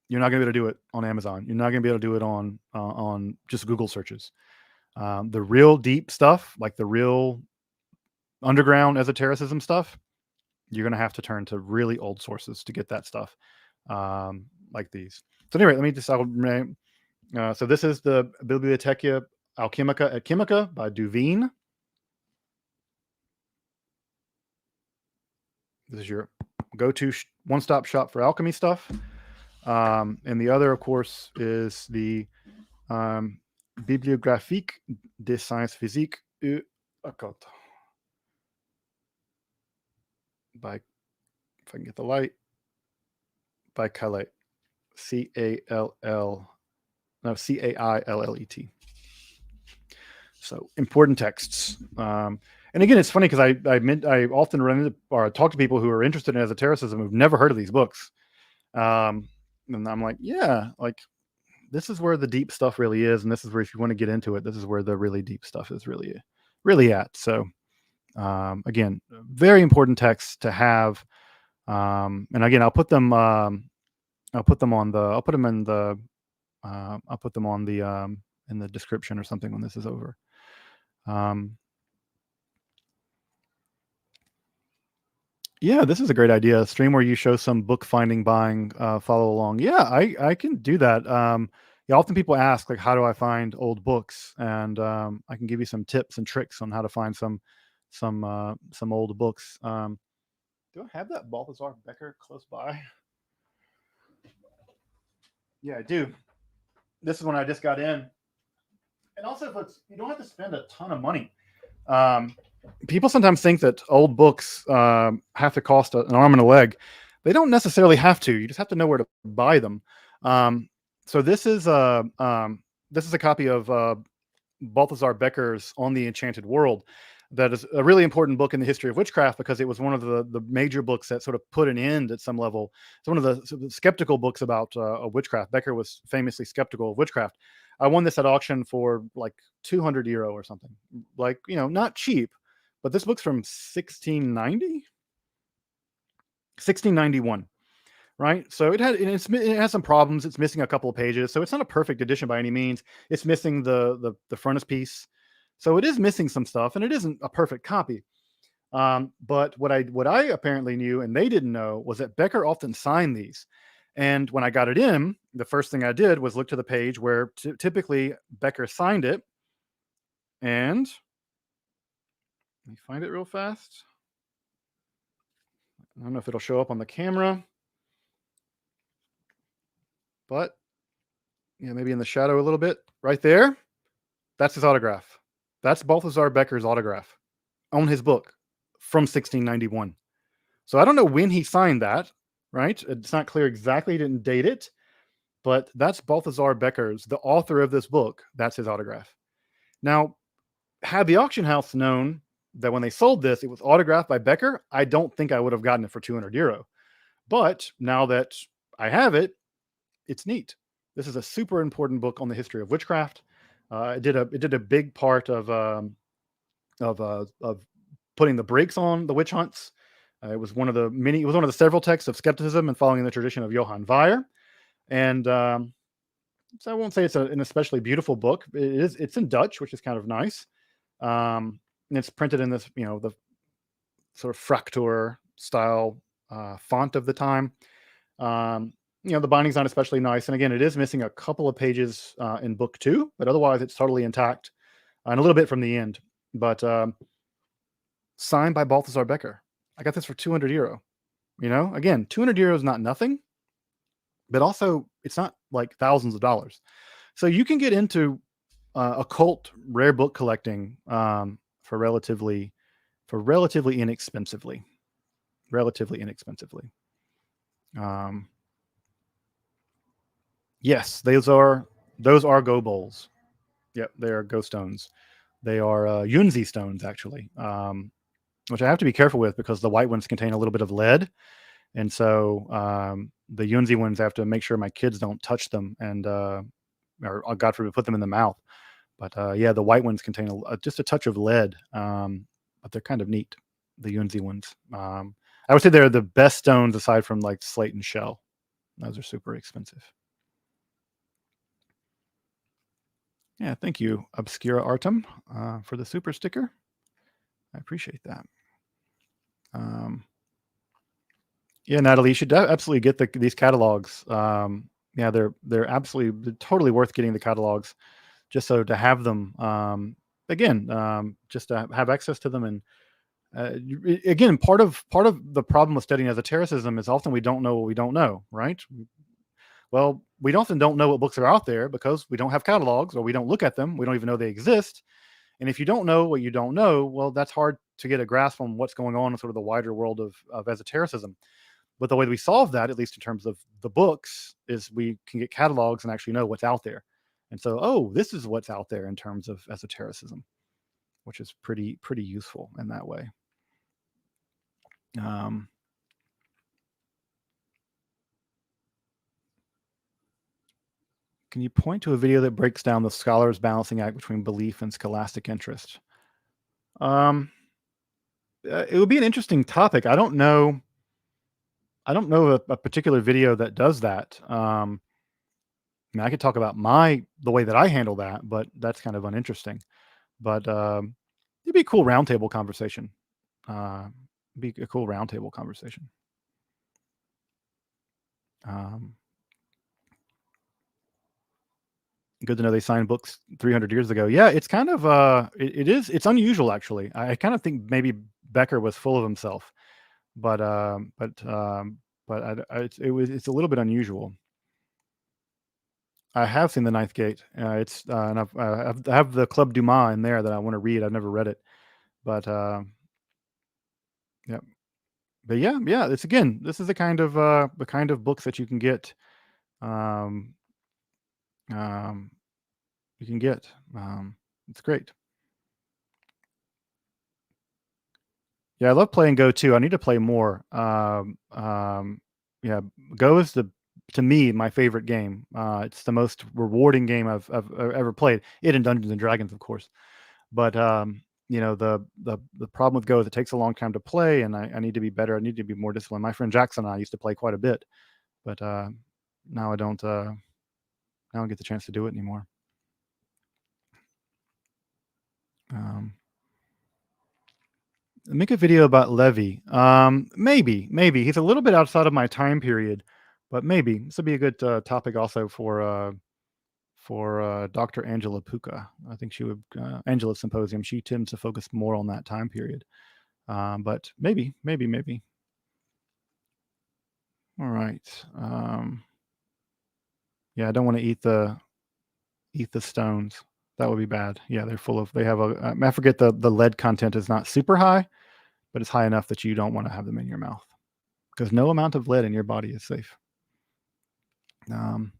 you're not going to be able to do it on Amazon. You're not going to be able to do it on just Google searches. The real deep stuff, like the real underground esotericism stuff, you're going to have to turn to really old sources to get that stuff, like these. So anyway, let me just. So this is the Bibliotheca Alchemica et Chimica by Duveen. This is your go-to one-stop shop for alchemy stuff. And the other, of course, is the Bibliographique des Sciences Physiques et Occultes by, if I can get the light, by Calais. Caillet. So important texts. And again, it's funny because I often run into or talk to people who are interested in esotericism who've never heard of these books. And I'm like, yeah, like this is where the deep stuff really is. And this is where, if you want to get into it, this is where the really deep stuff is really at. So again, very important texts to have. And again, I'll put them in the description or something when this is over. Yeah, this is a great idea. A stream where you show some book finding, buying, follow along. Yeah, I can do that. Yeah, often people ask like, how do I find old books? And I can give you some tips and tricks on how to find some old books. Do I have that Balthazar Becker close by? Yeah, I do. This is when I just got in. And also, you don't have to spend a ton of money. People sometimes think that old books have to cost an arm and a leg. They don't necessarily have to. You just have to know where to buy them. So this is a copy of Balthazar Becker's On the Enchanted World. That is a really important book in the history of witchcraft because it was one of the major books that sort of put an end at some level. It's one of the skeptical books about witchcraft. Becker was famously skeptical of witchcraft. I won this at auction for like €200 or something. Like, not cheap, but this book's from 1691. Right, so it has some problems. It's missing a couple of pages, so it's not a perfect edition by any means. It's missing the frontispiece, so it is missing some stuff, and it isn't a perfect copy. But what I apparently knew, and they didn't know, was that Becker often signed these. And when I got it in, the first thing I did was look to the page where typically Becker signed it. And let me find it real fast. I don't know if it'll show up on the camera, but yeah, maybe in the shadow a little bit. Right there, that's his autograph. That's Balthazar Becker's autograph on his book from 1691. So I don't know when he signed that, right? It's not clear exactly. He didn't date it, but that's Balthazar Becker's, the author of this book. That's his autograph. Now, had the auction house known that when they sold this, it was autographed by Becker, I don't think I would have gotten it for €200. But now that I have it, it's neat. This is a super important book on the history of witchcraft. It did a big part of putting the brakes on the witch hunts. It was one of the several texts of skepticism and following the tradition of Johann Weyer. And so I won't say it's an especially beautiful book. It's in Dutch, which is kind of nice. And it's printed in this, the sort of Fraktur style font of the time. The binding's not especially nice. And again, it is missing a couple of pages in book 2, but otherwise it's totally intact and a little bit from the end. But signed by Balthazar Becker. I got this for €200. Again, €200 is not nothing, but also it's not like thousands of dollars. So you can get into occult rare book collecting for relatively inexpensively. Yes, those are go bowls. Yep, they are go stones. They are Yunzi stones, actually, which I have to be careful with because the white ones contain a little bit of lead. And so the Yunzi ones, I have to make sure my kids don't touch them and, or God forbid, put them in the mouth. But yeah, the white ones contain just a touch of lead, but they're kind of neat, the Yunzi ones. I would say they're the best stones aside from like slate and shell. Those are super expensive. Yeah, thank you, Obscura Artem, for the super sticker. I appreciate that. Yeah, Natalie, you should absolutely get these catalogs. Yeah, they're totally worth getting the catalogs, just so to have them. Again, just to have access to them. And again, part of the problem with studying esotericism is often we don't know what we don't know, right? Well, we often don't know what books are out there because we don't have catalogs or we don't look at them. We don't even know they exist. And if you don't know what you don't know, well, that's hard to get a grasp on what's going on in sort of the wider world of esotericism. But the way that we solve that, at least in terms of the books, is we can get catalogs and actually know what's out there. And so, this is what's out there in terms of esotericism, which is pretty useful in that way. Can you point to a video that breaks down the scholar's balancing act between belief and scholastic interest? It would be an interesting topic. I don't know a particular video that does that. I mean, I could talk about the way that I handle that, but that's kind of uninteresting. But it'd be a cool roundtable conversation. Uh, be a cool roundtable conversation. Um, Good to know they signed books 300 years ago. Yeah, it's kind of it's unusual actually. I kind of think maybe Becker was full of himself, but it's a little bit unusual. I have seen the Ninth Gate. It's and I have the Club Dumas in there that I want to read. I've never read it, but yeah, but yeah. It's again, this is the kind of books that um, um, you can get. It's great. Yeah, I love playing Go too. I need to play more. Yeah, Go is to me my favorite game. It's the most rewarding game I've ever played. It and Dungeons and Dragons, of course. But the problem with Go is it takes a long time to play, and I need to be better. I need to be more disciplined. My friend Jackson and I used to play quite a bit, but now I don't. Now I don't get the chance to do it anymore. Um, Make a video about Levi. Maybe he's a little bit outside of my time period, but maybe this would be a good topic also for Dr. Angela Puka. I think she would Angela Symposium. She tends to focus more on that time period. But maybe. All right. Yeah, I don't want to eat the stones. That would be bad. Yeah, they're full of. They have a. I forget the lead content is not super high, but it's high enough that you don't want to have them in your mouth because no amount of lead in your body is safe. Um,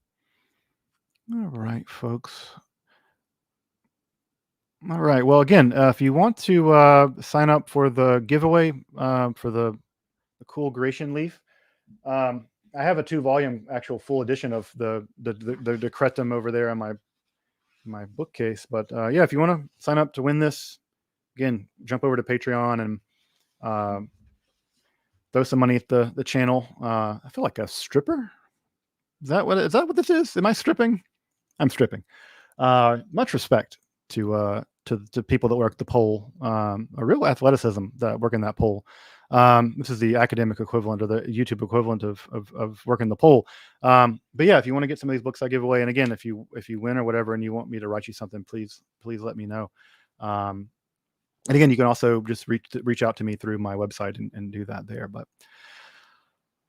all right, folks. All right. Well, again, if you want to sign up for the giveaway for the cool Grecian leaf, I have a 2-volume actual full edition of the decretum over there on my bookcase. But yeah, if you want to sign up to win this, again, jump over to Patreon and uh, throw some money at the channel. I feel like a stripper. Is that what this is? Am I stripping? I'm stripping. Much respect to people that work the pole. A real athleticism that work in that pole. This is the academic equivalent or the YouTube equivalent of working the pole. But yeah, if you want to get some of these books I give away, and again, if you win or whatever, and you want me to write you something, please let me know. And again, you can also just reach out to me through my website and do that there. But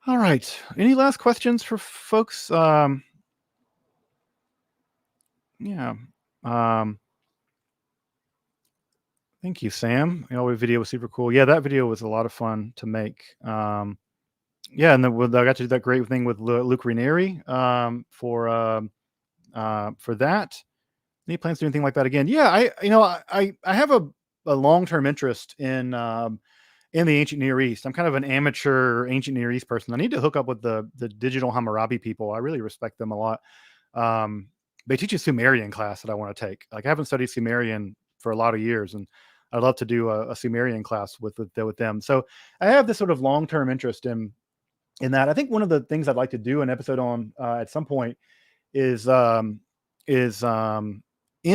all right, any last questions for folks? Yeah. Thank you, Sam. Your video was super cool. Yeah, that video was a lot of fun to make. Yeah, and then I got to do that great thing with Luke Ranieri for that. Any plans to do anything like that again? Yeah, I have a long-term interest in the ancient Near East. I'm kind of an amateur ancient Near East person. I need to hook up with the digital Hammurabi people. I really respect them a lot. They teach a Sumerian class that I want to take. Like I haven't studied Sumerian for a lot of years, and I'd love to do a Sumerian class with them. So I have this sort of long-term interest in that. I think one of the things I'd like to do an episode on at some point is in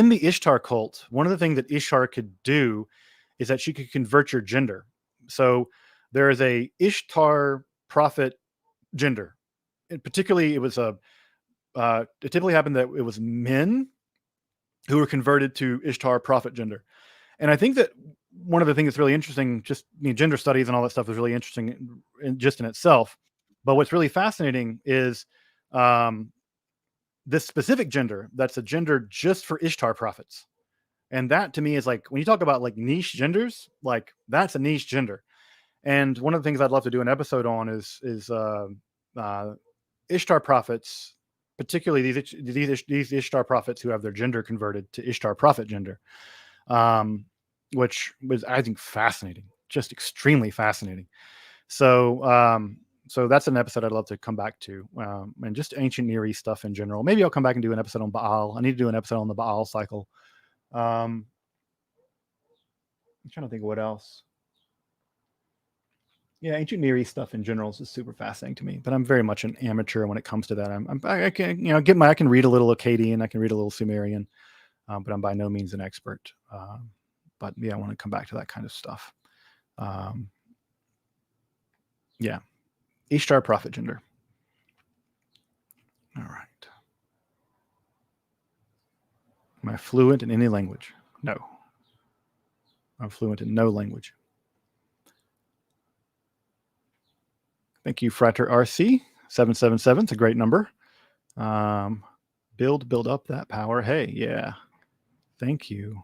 the Ishtar cult. One of the things that Ishtar could do is that she could convert your gender. So there is a Ishtar prophet gender. And particularly, it typically happened that it was men who were converted to Ishtar prophet gender. And I think that one of the things that's really interesting, just gender studies and all that stuff is really interesting just in itself. But what's really fascinating is um, this specific gender that's a gender just for Ishtar prophets. And that to me is like when you talk about like niche genders, like that's a niche gender. And one of the things I'd love to do an episode on is Ishtar prophets, particularly these Ishtar prophets who have their gender converted to Ishtar prophet gender, um, which was I think fascinating, just extremely fascinating. So so that's an episode I'd love to come back to, and just ancient Near East stuff in general. Maybe I'll come back and do an episode on Baal. I need to do an episode on the Baal cycle. I'm trying to think of what else. Yeah, ancient Near East stuff in general is just super fascinating to me. But I'm very much an amateur when it comes to that. I can I can read a little Akkadian, I can read a little Sumerian, but I'm by no means an expert. But yeah, I want to come back to that kind of stuff. Yeah, Ishtar prophet gender. All right. Am I fluent in any language? No. I'm fluent in no language. Thank you, Frater RC 777. It's a great number. Build up that power. Hey, yeah. Thank you. I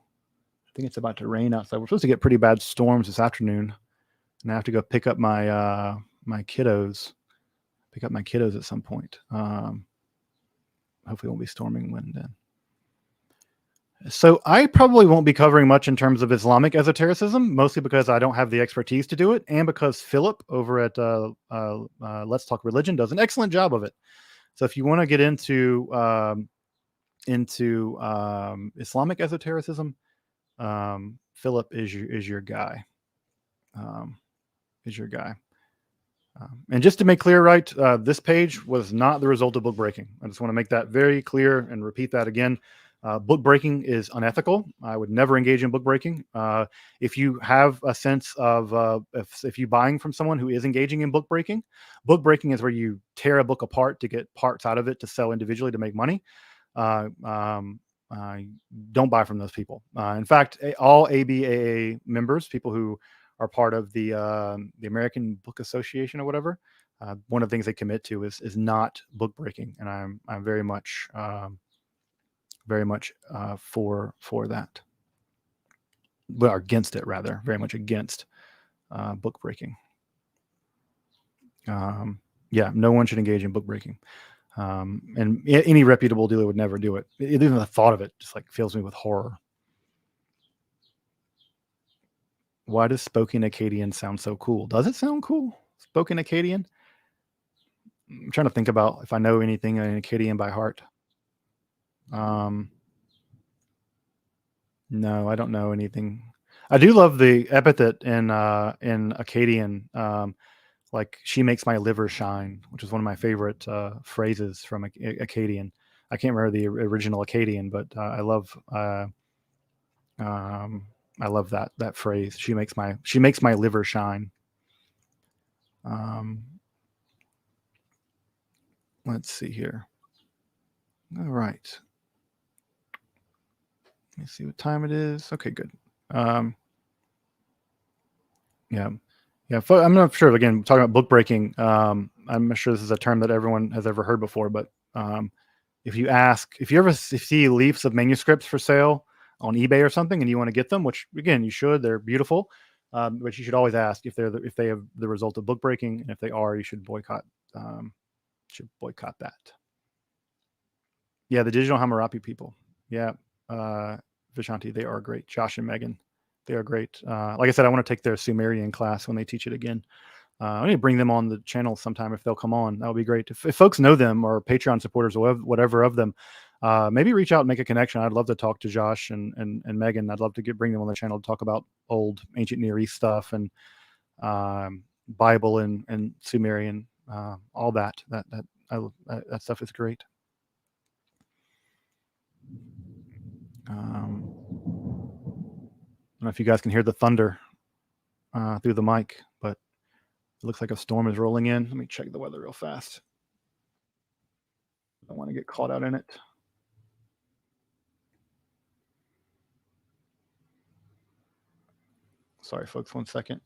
think it's about to rain outside. We're supposed to get pretty bad storms this afternoon, and I have to go pick up my my kiddos. Pick up my kiddos at some point. Hopefully, it won't be storming wind then. So I probably won't be covering much in terms of Islamic esotericism, mostly because I don't have the expertise to do it, and because Philip over at Let's Talk Religion does an excellent job of it. So if you want to get into Islamic esotericism, Philip is your guy. And just to make clear, right, this page was not the result of book breaking. I just want to make that very clear and repeat that again. Book breaking is unethical. I would never engage in book breaking. If you have a sense of if you're buying from someone who is engaging in book breaking is where you tear a book apart to get parts out of it to sell individually to make money. Don't buy from those people. In fact, all ABAA members, people who are part of the American Book Association or whatever, one of the things they commit to is not book breaking, and I'm very much for that. Well, against it rather, very much against book breaking. Yeah, no one should engage in book breaking. And any reputable dealer would never do it. Even the thought of it just like fills me with horror. Why does spoken Akkadian sound so cool? Does it sound cool? Spoken Akkadian? I'm trying to think about if I know anything in Akkadian by heart. No, I don't know anything. I do love the epithet in Akkadian, like "she makes my liver shine," which is one of my favorite phrases from Akkadian. I can't remember the original Akkadian, but I love that phrase. She makes my liver shine. Let's see here. All right. Let me see what time it is. Okay, good. Yeah. I'm not sure. Again, talking about book breaking. I'm not sure this is a term that everyone has ever heard before, but if you ever see leaves of manuscripts for sale on eBay or something, and you want to get them, which again you should, they're beautiful, but you should always ask if they have the result of book breaking, and if they are, you should boycott that. Yeah, the digital Hammurabi people. Yeah, Vishanti, they are great. Josh and Megan, they are great. Like I said, I want to take their Sumerian class when they teach it again. I need to bring them on the channel sometime if they'll come on. That would be great. If folks know them or Patreon supporters or whatever of them, maybe reach out and make a connection. I'd love to talk to Josh and Megan. I'd love to bring them on the channel to talk about old ancient Near East stuff and Bible and Sumerian, all that. That stuff is great. I don't know if you guys can hear the thunder through the mic, but it looks like a storm is rolling in. Let me check the weather real fast. I don't want to get caught out in it. Sorry, folks, 1 second.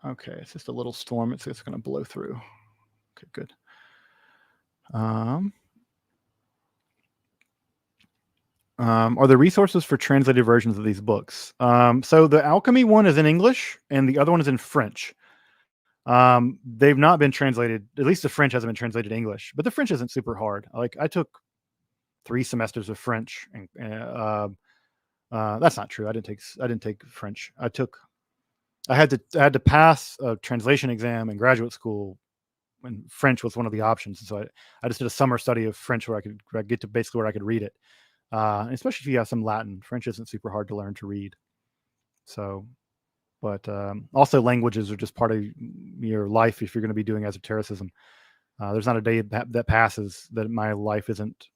Okay, it's just a little storm. It's going to blow through. Okay, good. Are there resources for translated versions of these books? So the alchemy one is in English and the other one is in French. They've not been translated. At least the French hasn't been translated to English, but the French isn't super hard. Like I took 3 semesters of French, and that's not true. I didn't take French. I had to pass a translation exam in graduate school, and French was one of the options. So I just did a summer study of French where I could get to basically where I could read it. Especially if you have some Latin. French isn't super hard to learn to read. So But also languages are just part of your life if you're going to be doing esotericism. There's not a day that passes that my life isn't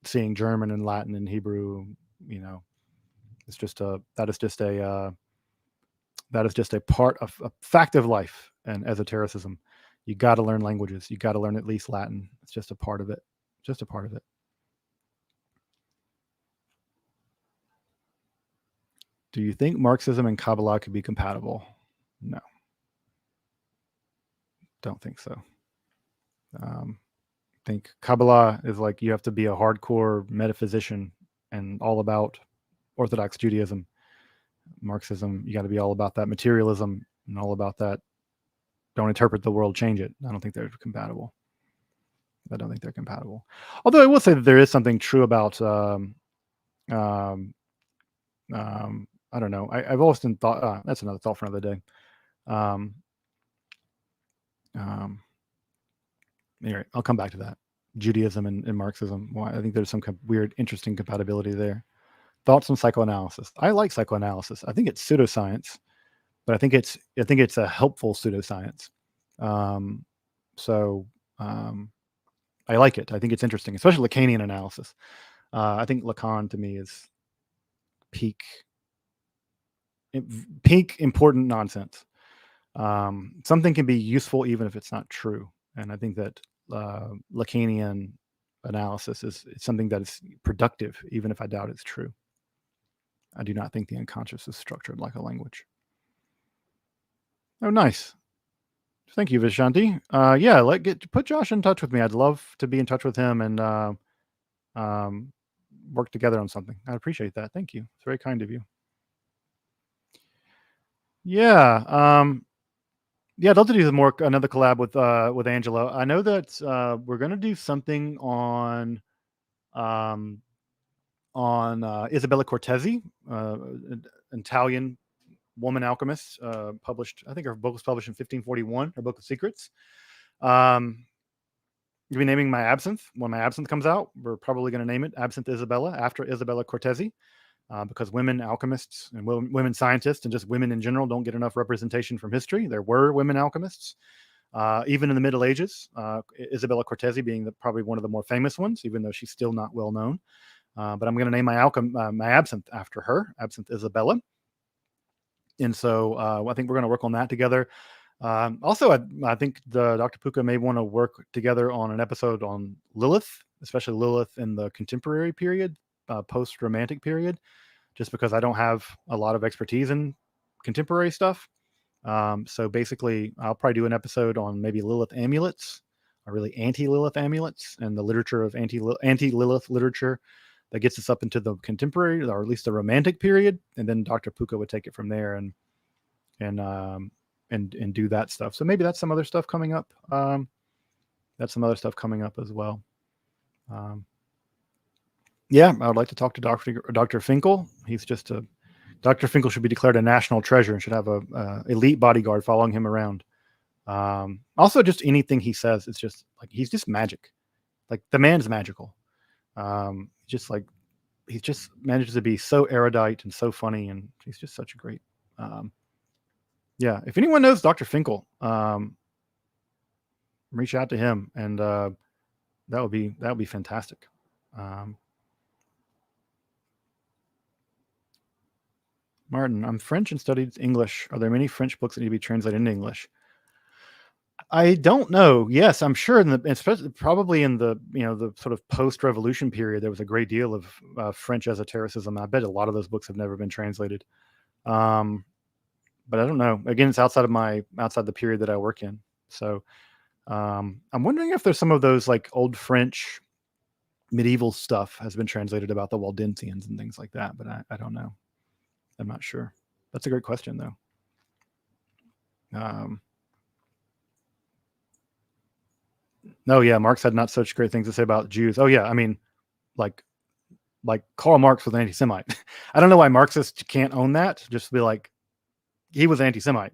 seeing German and Latin and Hebrew. It's just that is just a part of a fact of life and esotericism. You got to learn languages. You got to learn at least Latin. It's just a part of it. Just a part of it. Do you think Marxism and Kabbalah could be compatible? No. Don't think so. I think Kabbalah is like you have to be a hardcore metaphysician and all about Orthodox Judaism. Marxism, you got to be all about that materialism and all about that. Don't interpret the world, change it. I don't think they're compatible. Although I will say that there is something true about I don't know. I've often thought that's another thought for another day. Anyway, I'll come back to that. Judaism and Marxism. Well, I think there's some weird, interesting compatibility there. Thoughts on psychoanalysis? I like psychoanalysis. I think it's pseudoscience, but I think it's a helpful pseudoscience. I like it. I think it's interesting, especially Lacanian analysis. I think Lacan to me is peak important nonsense. Something can be useful even if it's not true, and I think that Lacanian analysis is something that is productive, even if I doubt it's true. I do not think the unconscious is structured like a language. Oh, nice. Thank you, Vishanti. Yeah, put Josh in touch with me. I'd love to be in touch with him and work together on something. I appreciate that. Thank you. It's very kind of you. Yeah. I'd love to do another collab with Angelo. I know that we're gonna do something on Isabella Cortesi, an Italian woman alchemist, published. I think her book was published in 1541. Her Book of Secrets. You'll be naming my absinthe when my absinthe comes out. We're probably going to name it Absinthe Isabella after Isabella Cortesi, because women alchemists and women scientists and just women in general don't get enough representation from history. There were women alchemists, even in the Middle Ages. Isabella Cortesi being probably one of the more famous ones, even though she's still not well known. But I'm going to name my absinthe after her, Absinthe Isabella. And so I think we're going to work on that together. Also, I think Dr. Puka may want to work together on an episode on Lilith, especially Lilith in the contemporary period, post-romantic period, just because I don't have a lot of expertise in contemporary stuff. So basically, I'll probably do an episode on maybe Lilith amulets, or really anti-Lilith amulets, and the literature of anti-Lilith literature that gets us up into the contemporary, or at least the romantic period, and then Dr. Puka would take it from there and do that stuff. So maybe that's some other stuff coming up. That's some other stuff coming up as well. Yeah, I would like to talk to Dr. Finkel. Dr. Finkel should be declared a national treasure and should have a elite bodyguard following him around. Also, just anything he says, it's just like he's just magic. Like the man's magical. He just manages to be so erudite and so funny, and he's just such a great. Yeah, if anyone knows Dr. Finkel, reach out to him, and that would be fantastic. Martin, I'm French and studied English. Are there many French books that need to be translated into English? I don't know. Yes, I'm sure especially probably in the the sort of post-revolution period, there was a great deal of French esotericism. I bet a lot of those books have never been translated. But I don't know. Again, it's outside the period that I work in. So I'm wondering if there's some of those like old French medieval stuff has been translated about the Waldensians and things like that. But I don't know. I'm not sure. That's a great question, though. No, yeah, Marx had not such great things to say about Jews. Oh, yeah, I mean, like Karl Marx was an anti-Semite. I don't know why Marxists can't own that. Just be like, he was anti-Semite.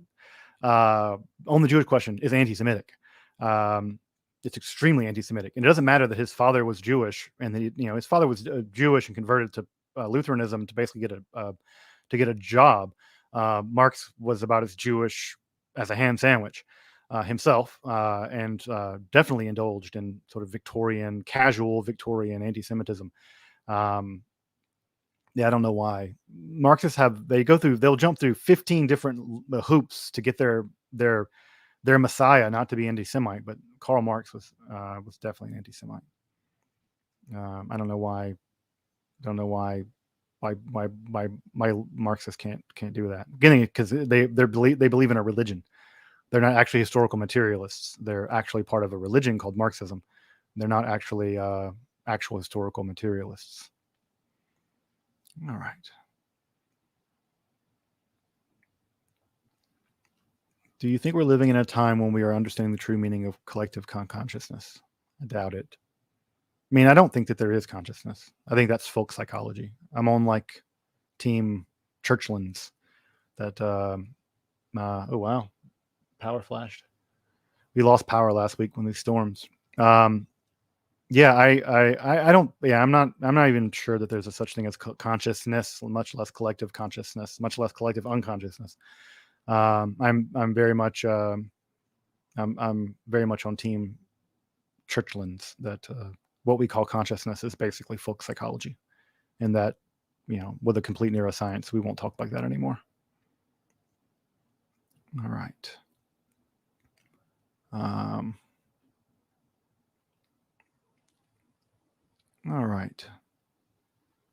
On the Jewish question is anti-Semitic. It's extremely anti-Semitic, and it doesn't matter that his father was Jewish, and his father was Jewish and converted to Lutheranism to basically get a job. Marx was about as Jewish as a ham sandwich himself, and definitely indulged in sort of casual Victorian anti-Semitism. Um, yeah, I don't know why Marxists they'll jump through 15 different hoops to get their messiah not to be anti-Semite, but Karl Marx was definitely an anti-Semite. I don't know why. Don't know why Marxists can't do that. Beginning because they believe in a religion. They're not actually historical materialists. They're actually part of a religion called Marxism. They're not actually actual historical materialists. All right. Do you think we're living in a time when we are understanding the true meaning of collective consciousness? I doubt it. I mean, I don't think that there is consciousness. I think that's folk psychology. I'm on like team Churchlands that, oh wow, power flashed. We lost power last week when these storms. Yeah, I don't, yeah, I'm not even sure that there's a such thing as consciousness, much less collective consciousness, much less collective unconsciousness. I'm very much, I'm very much on team Churchlands that, what we call consciousness is basically folk psychology, and that, with a complete neuroscience, we won't talk like that anymore. All right. All right.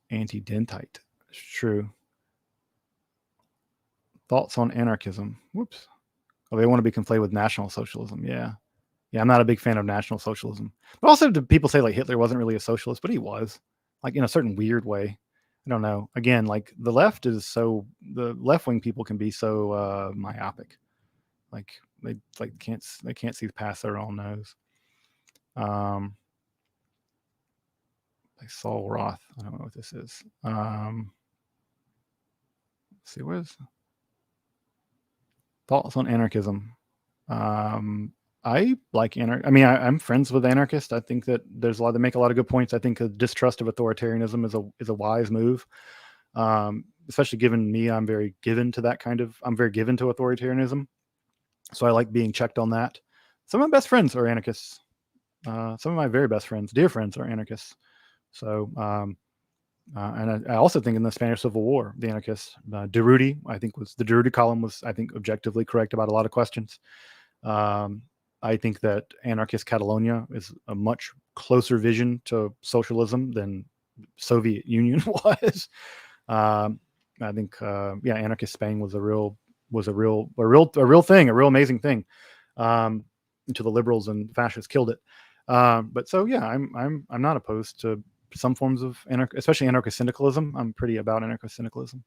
Anti-dentite. It's true. Thoughts on anarchism. Whoops. Oh, they want to be conflated with National Socialism. Yeah. Yeah, I'm not a big fan of National Socialism. But also, do people say like Hitler wasn't really a socialist, but he was, like, in a certain weird way. I don't know. Again, like the left wing people can be so myopic. Like they can't see past their own nose. Like Saul Roth. I don't know what this is. Let's see, where's thoughts on anarchism? I like anarchy. I mean, I'm friends with anarchists. I think that there's they make a lot of good points. I think a distrust of authoritarianism is a wise move. Especially given me, I'm very given to authoritarianism. So I like being checked on that. Some of my best friends are anarchists. Some of my very best friends, dear friends, are anarchists. So, and I also think in the Spanish Civil War, the anarchists, Durruti, the Durruti column was, I think, objectively correct about a lot of questions. I think that anarchist Catalonia is a much closer vision to socialism than Soviet Union was. I think, anarchist Spain was a real thing, a real amazing thing. Until the liberals and fascists killed it. But so yeah, I'm not opposed to some forms of especially anarcho-syndicalism. I'm pretty about anarcho-syndicalism.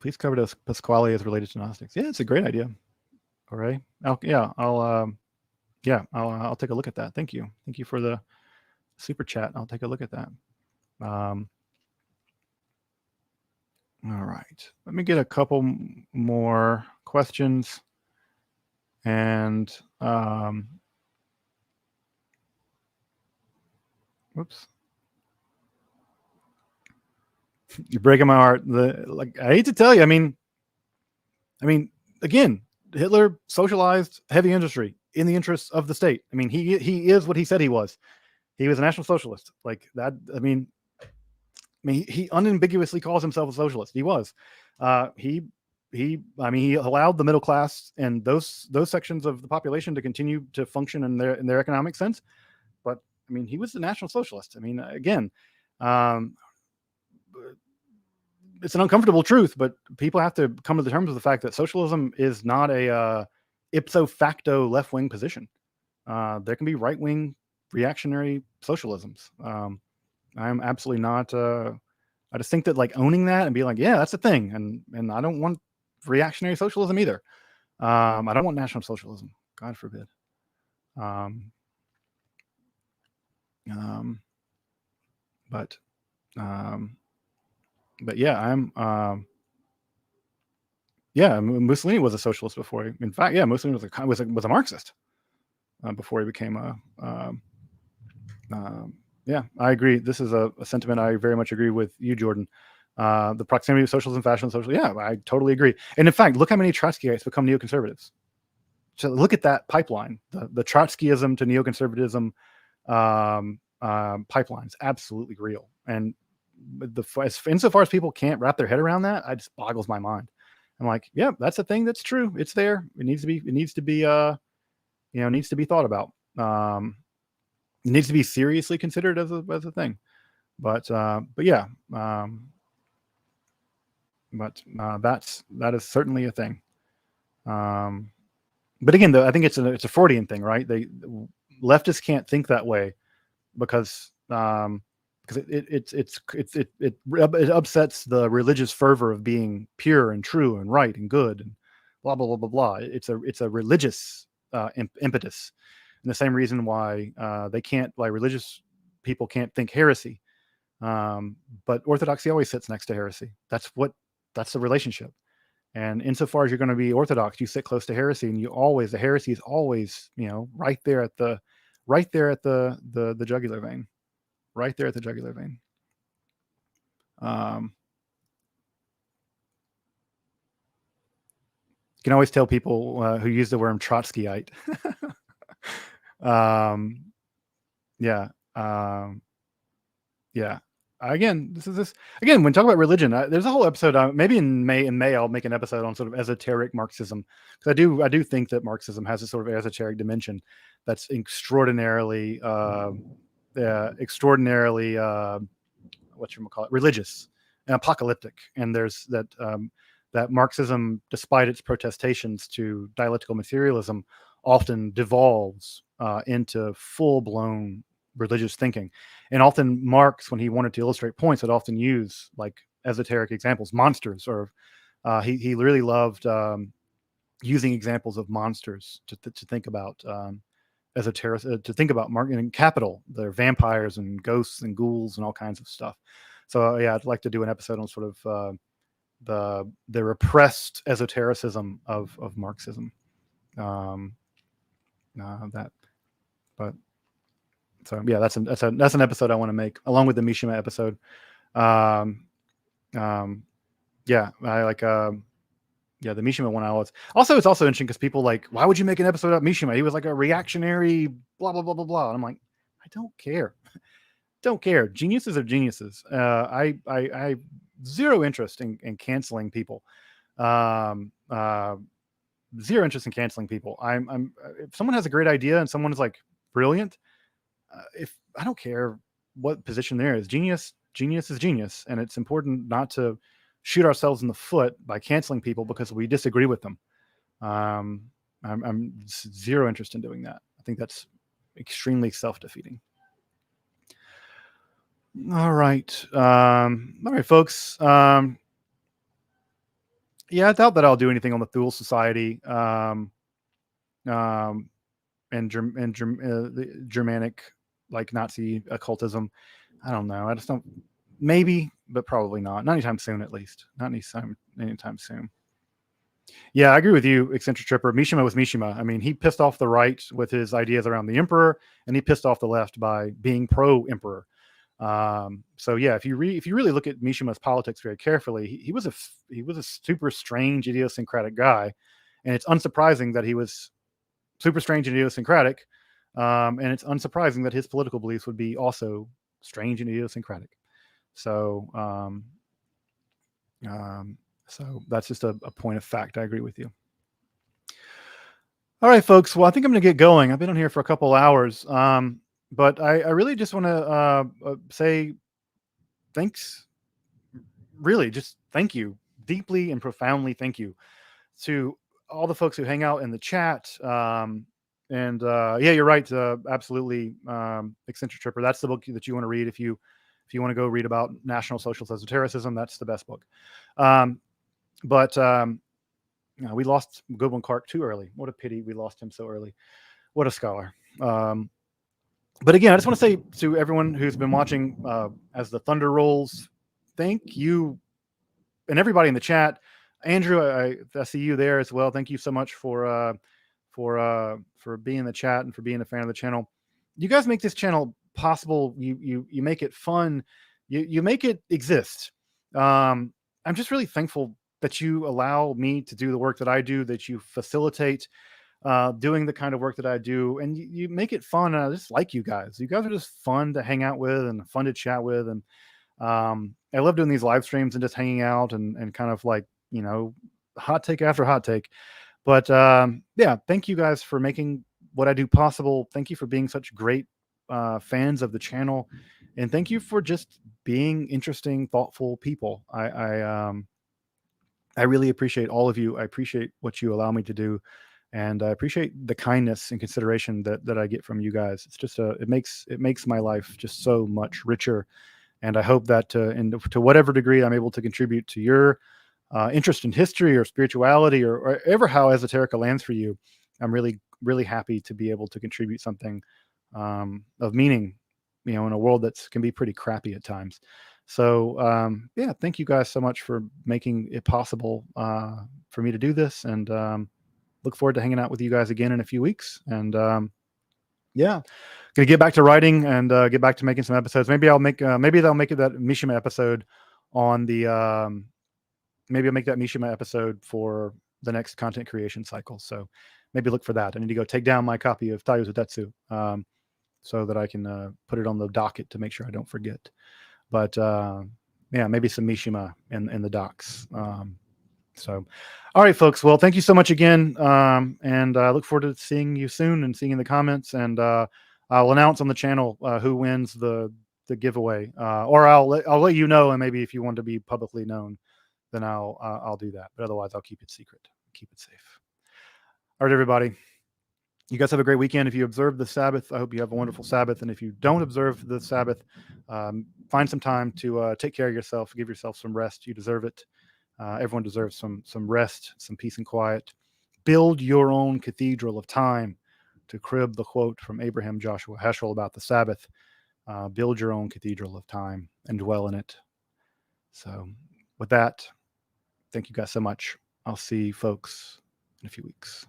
Please cover this Pasquale as related to Gnostics. Yeah, it's a great idea. All right. I'll take a look at that. Thank you for the super chat. I'll take a look at that. All right. Let me get a couple more questions. And whoops. You're breaking my heart. I hate to tell you. I mean, again, Hitler socialized heavy industry in the interests of the state. I mean, he is what he said he was. He was a National Socialist. Like that. I mean, he unambiguously calls himself a socialist. He was. He allowed the middle class and those sections of the population to continue to function in their economic sense. But I mean, he was a National Socialist. I mean, again, it's an uncomfortable truth, but people have to come to the terms with the fact that socialism is not a ipso facto left-wing position. There can be right-wing reactionary socialisms. I'm absolutely not. I just think that like owning that and being like, yeah, that's a thing, and I don't want reactionary socialism either. I don't want National Socialism. God forbid. But yeah, Mussolini was a socialist before. In fact, yeah, Mussolini was a Marxist before he became Yeah, I agree. This is a sentiment I very much agree with you, Jordan. The proximity of socialism, fascism, social. Yeah, I totally agree. And in fact, look how many Trotskyites become neoconservatives. So look at that pipeline. The Trotskyism to neoconservatism pipeline is absolutely real. And insofar as people can't wrap their head around that, it just boggles my mind. I'm like, yeah, that's a thing that's true. It's there. It needs to be. It needs to be. Needs to be thought about. It needs to be seriously considered as a thing. But yeah. That is certainly a thing. But again, though, I think it's a Freudian thing, right? Leftists can't think that way because it upsets the religious fervor of being pure and true and right and good and blah blah blah blah blah. It's a religious impetus, and the same reason why religious people can't think heresy, but orthodoxy always sits next to heresy. That's the relationship. And insofar as you're going to be orthodox, you sit close to heresy, and the heresy is always, right there at the jugular vein, right there at the jugular vein. You can always tell people who use the word Trotskyite. Yeah. Yeah. Again, again, when talking about religion, there's a whole episode, maybe in May, I'll make an episode on sort of esoteric Marxism. Because I do think that Marxism has a sort of esoteric dimension that's extraordinarily, religious and apocalyptic. And there's that Marxism, despite its protestations to dialectical materialism, often devolves into full-blown religious thinking. And often Marx, when he wanted to illustrate points, would often use like esoteric examples, monsters, or he really loved using examples of monsters to think about esoteric, to think about marketing capital. They're vampires and ghosts and ghouls and all kinds of stuff. So yeah, I'd like to do an episode on sort of the repressed esotericism of Marxism. So yeah, that's an episode I want to make along with the Mishima episode. Yeah, I like the Mishima one. It's also interesting because people like, why would you make an episode about Mishima? He was like a reactionary, blah blah blah blah blah. And I'm like, I don't care. Don't care. Geniuses are geniuses. I zero interest in canceling people. Zero interest in canceling people. If someone has a great idea and someone is like brilliant, if I don't care what position there is, genius is genius, and it's important not to shoot ourselves in the foot by canceling people because we disagree with them. I'm zero interest in doing that. I think that's extremely self-defeating. All right, folks. Yeah, I doubt that I'll do anything on the Thule Society and the Germanic, like Nazi occultism. I don't know. I just don't. Maybe, but probably not. Not anytime soon, at least. Not anytime soon. Yeah, I agree with you, Eccentric Tripper. Mishima was Mishima. I mean, he pissed off the right with his ideas around the emperor, and he pissed off the left by being pro-emperor. So yeah, if you really look at Mishima's politics very carefully, he was a super strange, idiosyncratic guy, and it's unsurprising that he was super strange and idiosyncratic, and it's unsurprising that his political beliefs would be also strange and idiosyncratic. So, so that's just a point of fact. I agree with you. All right, folks. Well, I think I'm going to get going. I've been on here for a couple hours, but I really just want to say thanks. Really, just thank you deeply and profoundly. Thank you to all the folks who hang out in the chat. And yeah, you're right. Absolutely, Eccentric Tripper. That's the book that you want to read if you want to go read about National Socialist Esotericism. That's the best book. But we lost Goodwin Clark too early. What a pity we lost him so early. What a scholar. But again, I just want to say to everyone who's been watching as the thunder rolls, thank you, and everybody in the chat. Andrew, I see you there as well. Thank you so much for being in the chat and for being a fan of the channel. You guys make this channel possible, you make it fun, you make it exist. I'm just really thankful that you allow me to do the work that I do, that you facilitate doing the kind of work that I do, and you make it fun. And I just like you guys. You guys are just fun to hang out with and fun to chat with. And I love doing these live streams and just hanging out and kind of like, hot take after hot take. But yeah, thank you guys for making what I do possible. Thank you for being such great fans of the channel. And thank you for just being interesting, thoughtful people. I really appreciate all of you. I appreciate what you allow me to do. And I appreciate the kindness and consideration that I get from you guys. It's just it makes my life just so much richer. And I hope that to whatever degree I'm able to contribute to your interest in history or spirituality or ever how esoterica lands for you, I'm really, really happy to be able to contribute something of meaning, in a world that can be pretty crappy at times. So yeah, thank you guys so much for making it possible for me to do this. And look forward to hanging out with you guys again in a few weeks. And yeah, gonna get back to writing and get back to making some episodes. Maybe I'll make maybe they'll make it that Mishima episode on the maybe I'll make that Mishima episode for the next content creation cycle. So maybe look for that. I need to go take down my copy of Taiyo Zutetsu so that I can put it on the docket to make sure I don't forget. But yeah, maybe some Mishima in the docs. So, all right, folks. Well, thank you so much again. And I look forward to seeing you soon and seeing in the comments. And I'll announce on the channel who wins the giveaway, or I'll let you know. And maybe if you want to be publicly known, then I'll do that. But otherwise, I'll keep it secret, keep it safe. All right, everybody. You guys have a great weekend. If you observe the Sabbath, I hope you have a wonderful Sabbath. And if you don't observe the Sabbath, find some time to take care of yourself, give yourself some rest. You deserve it. Everyone deserves some rest, some peace and quiet. Build your own cathedral of time, to crib the quote from Abraham Joshua Heschel about the Sabbath. Build your own cathedral of time and dwell in it. So with that, thank you guys so much. I'll see folks in a few weeks.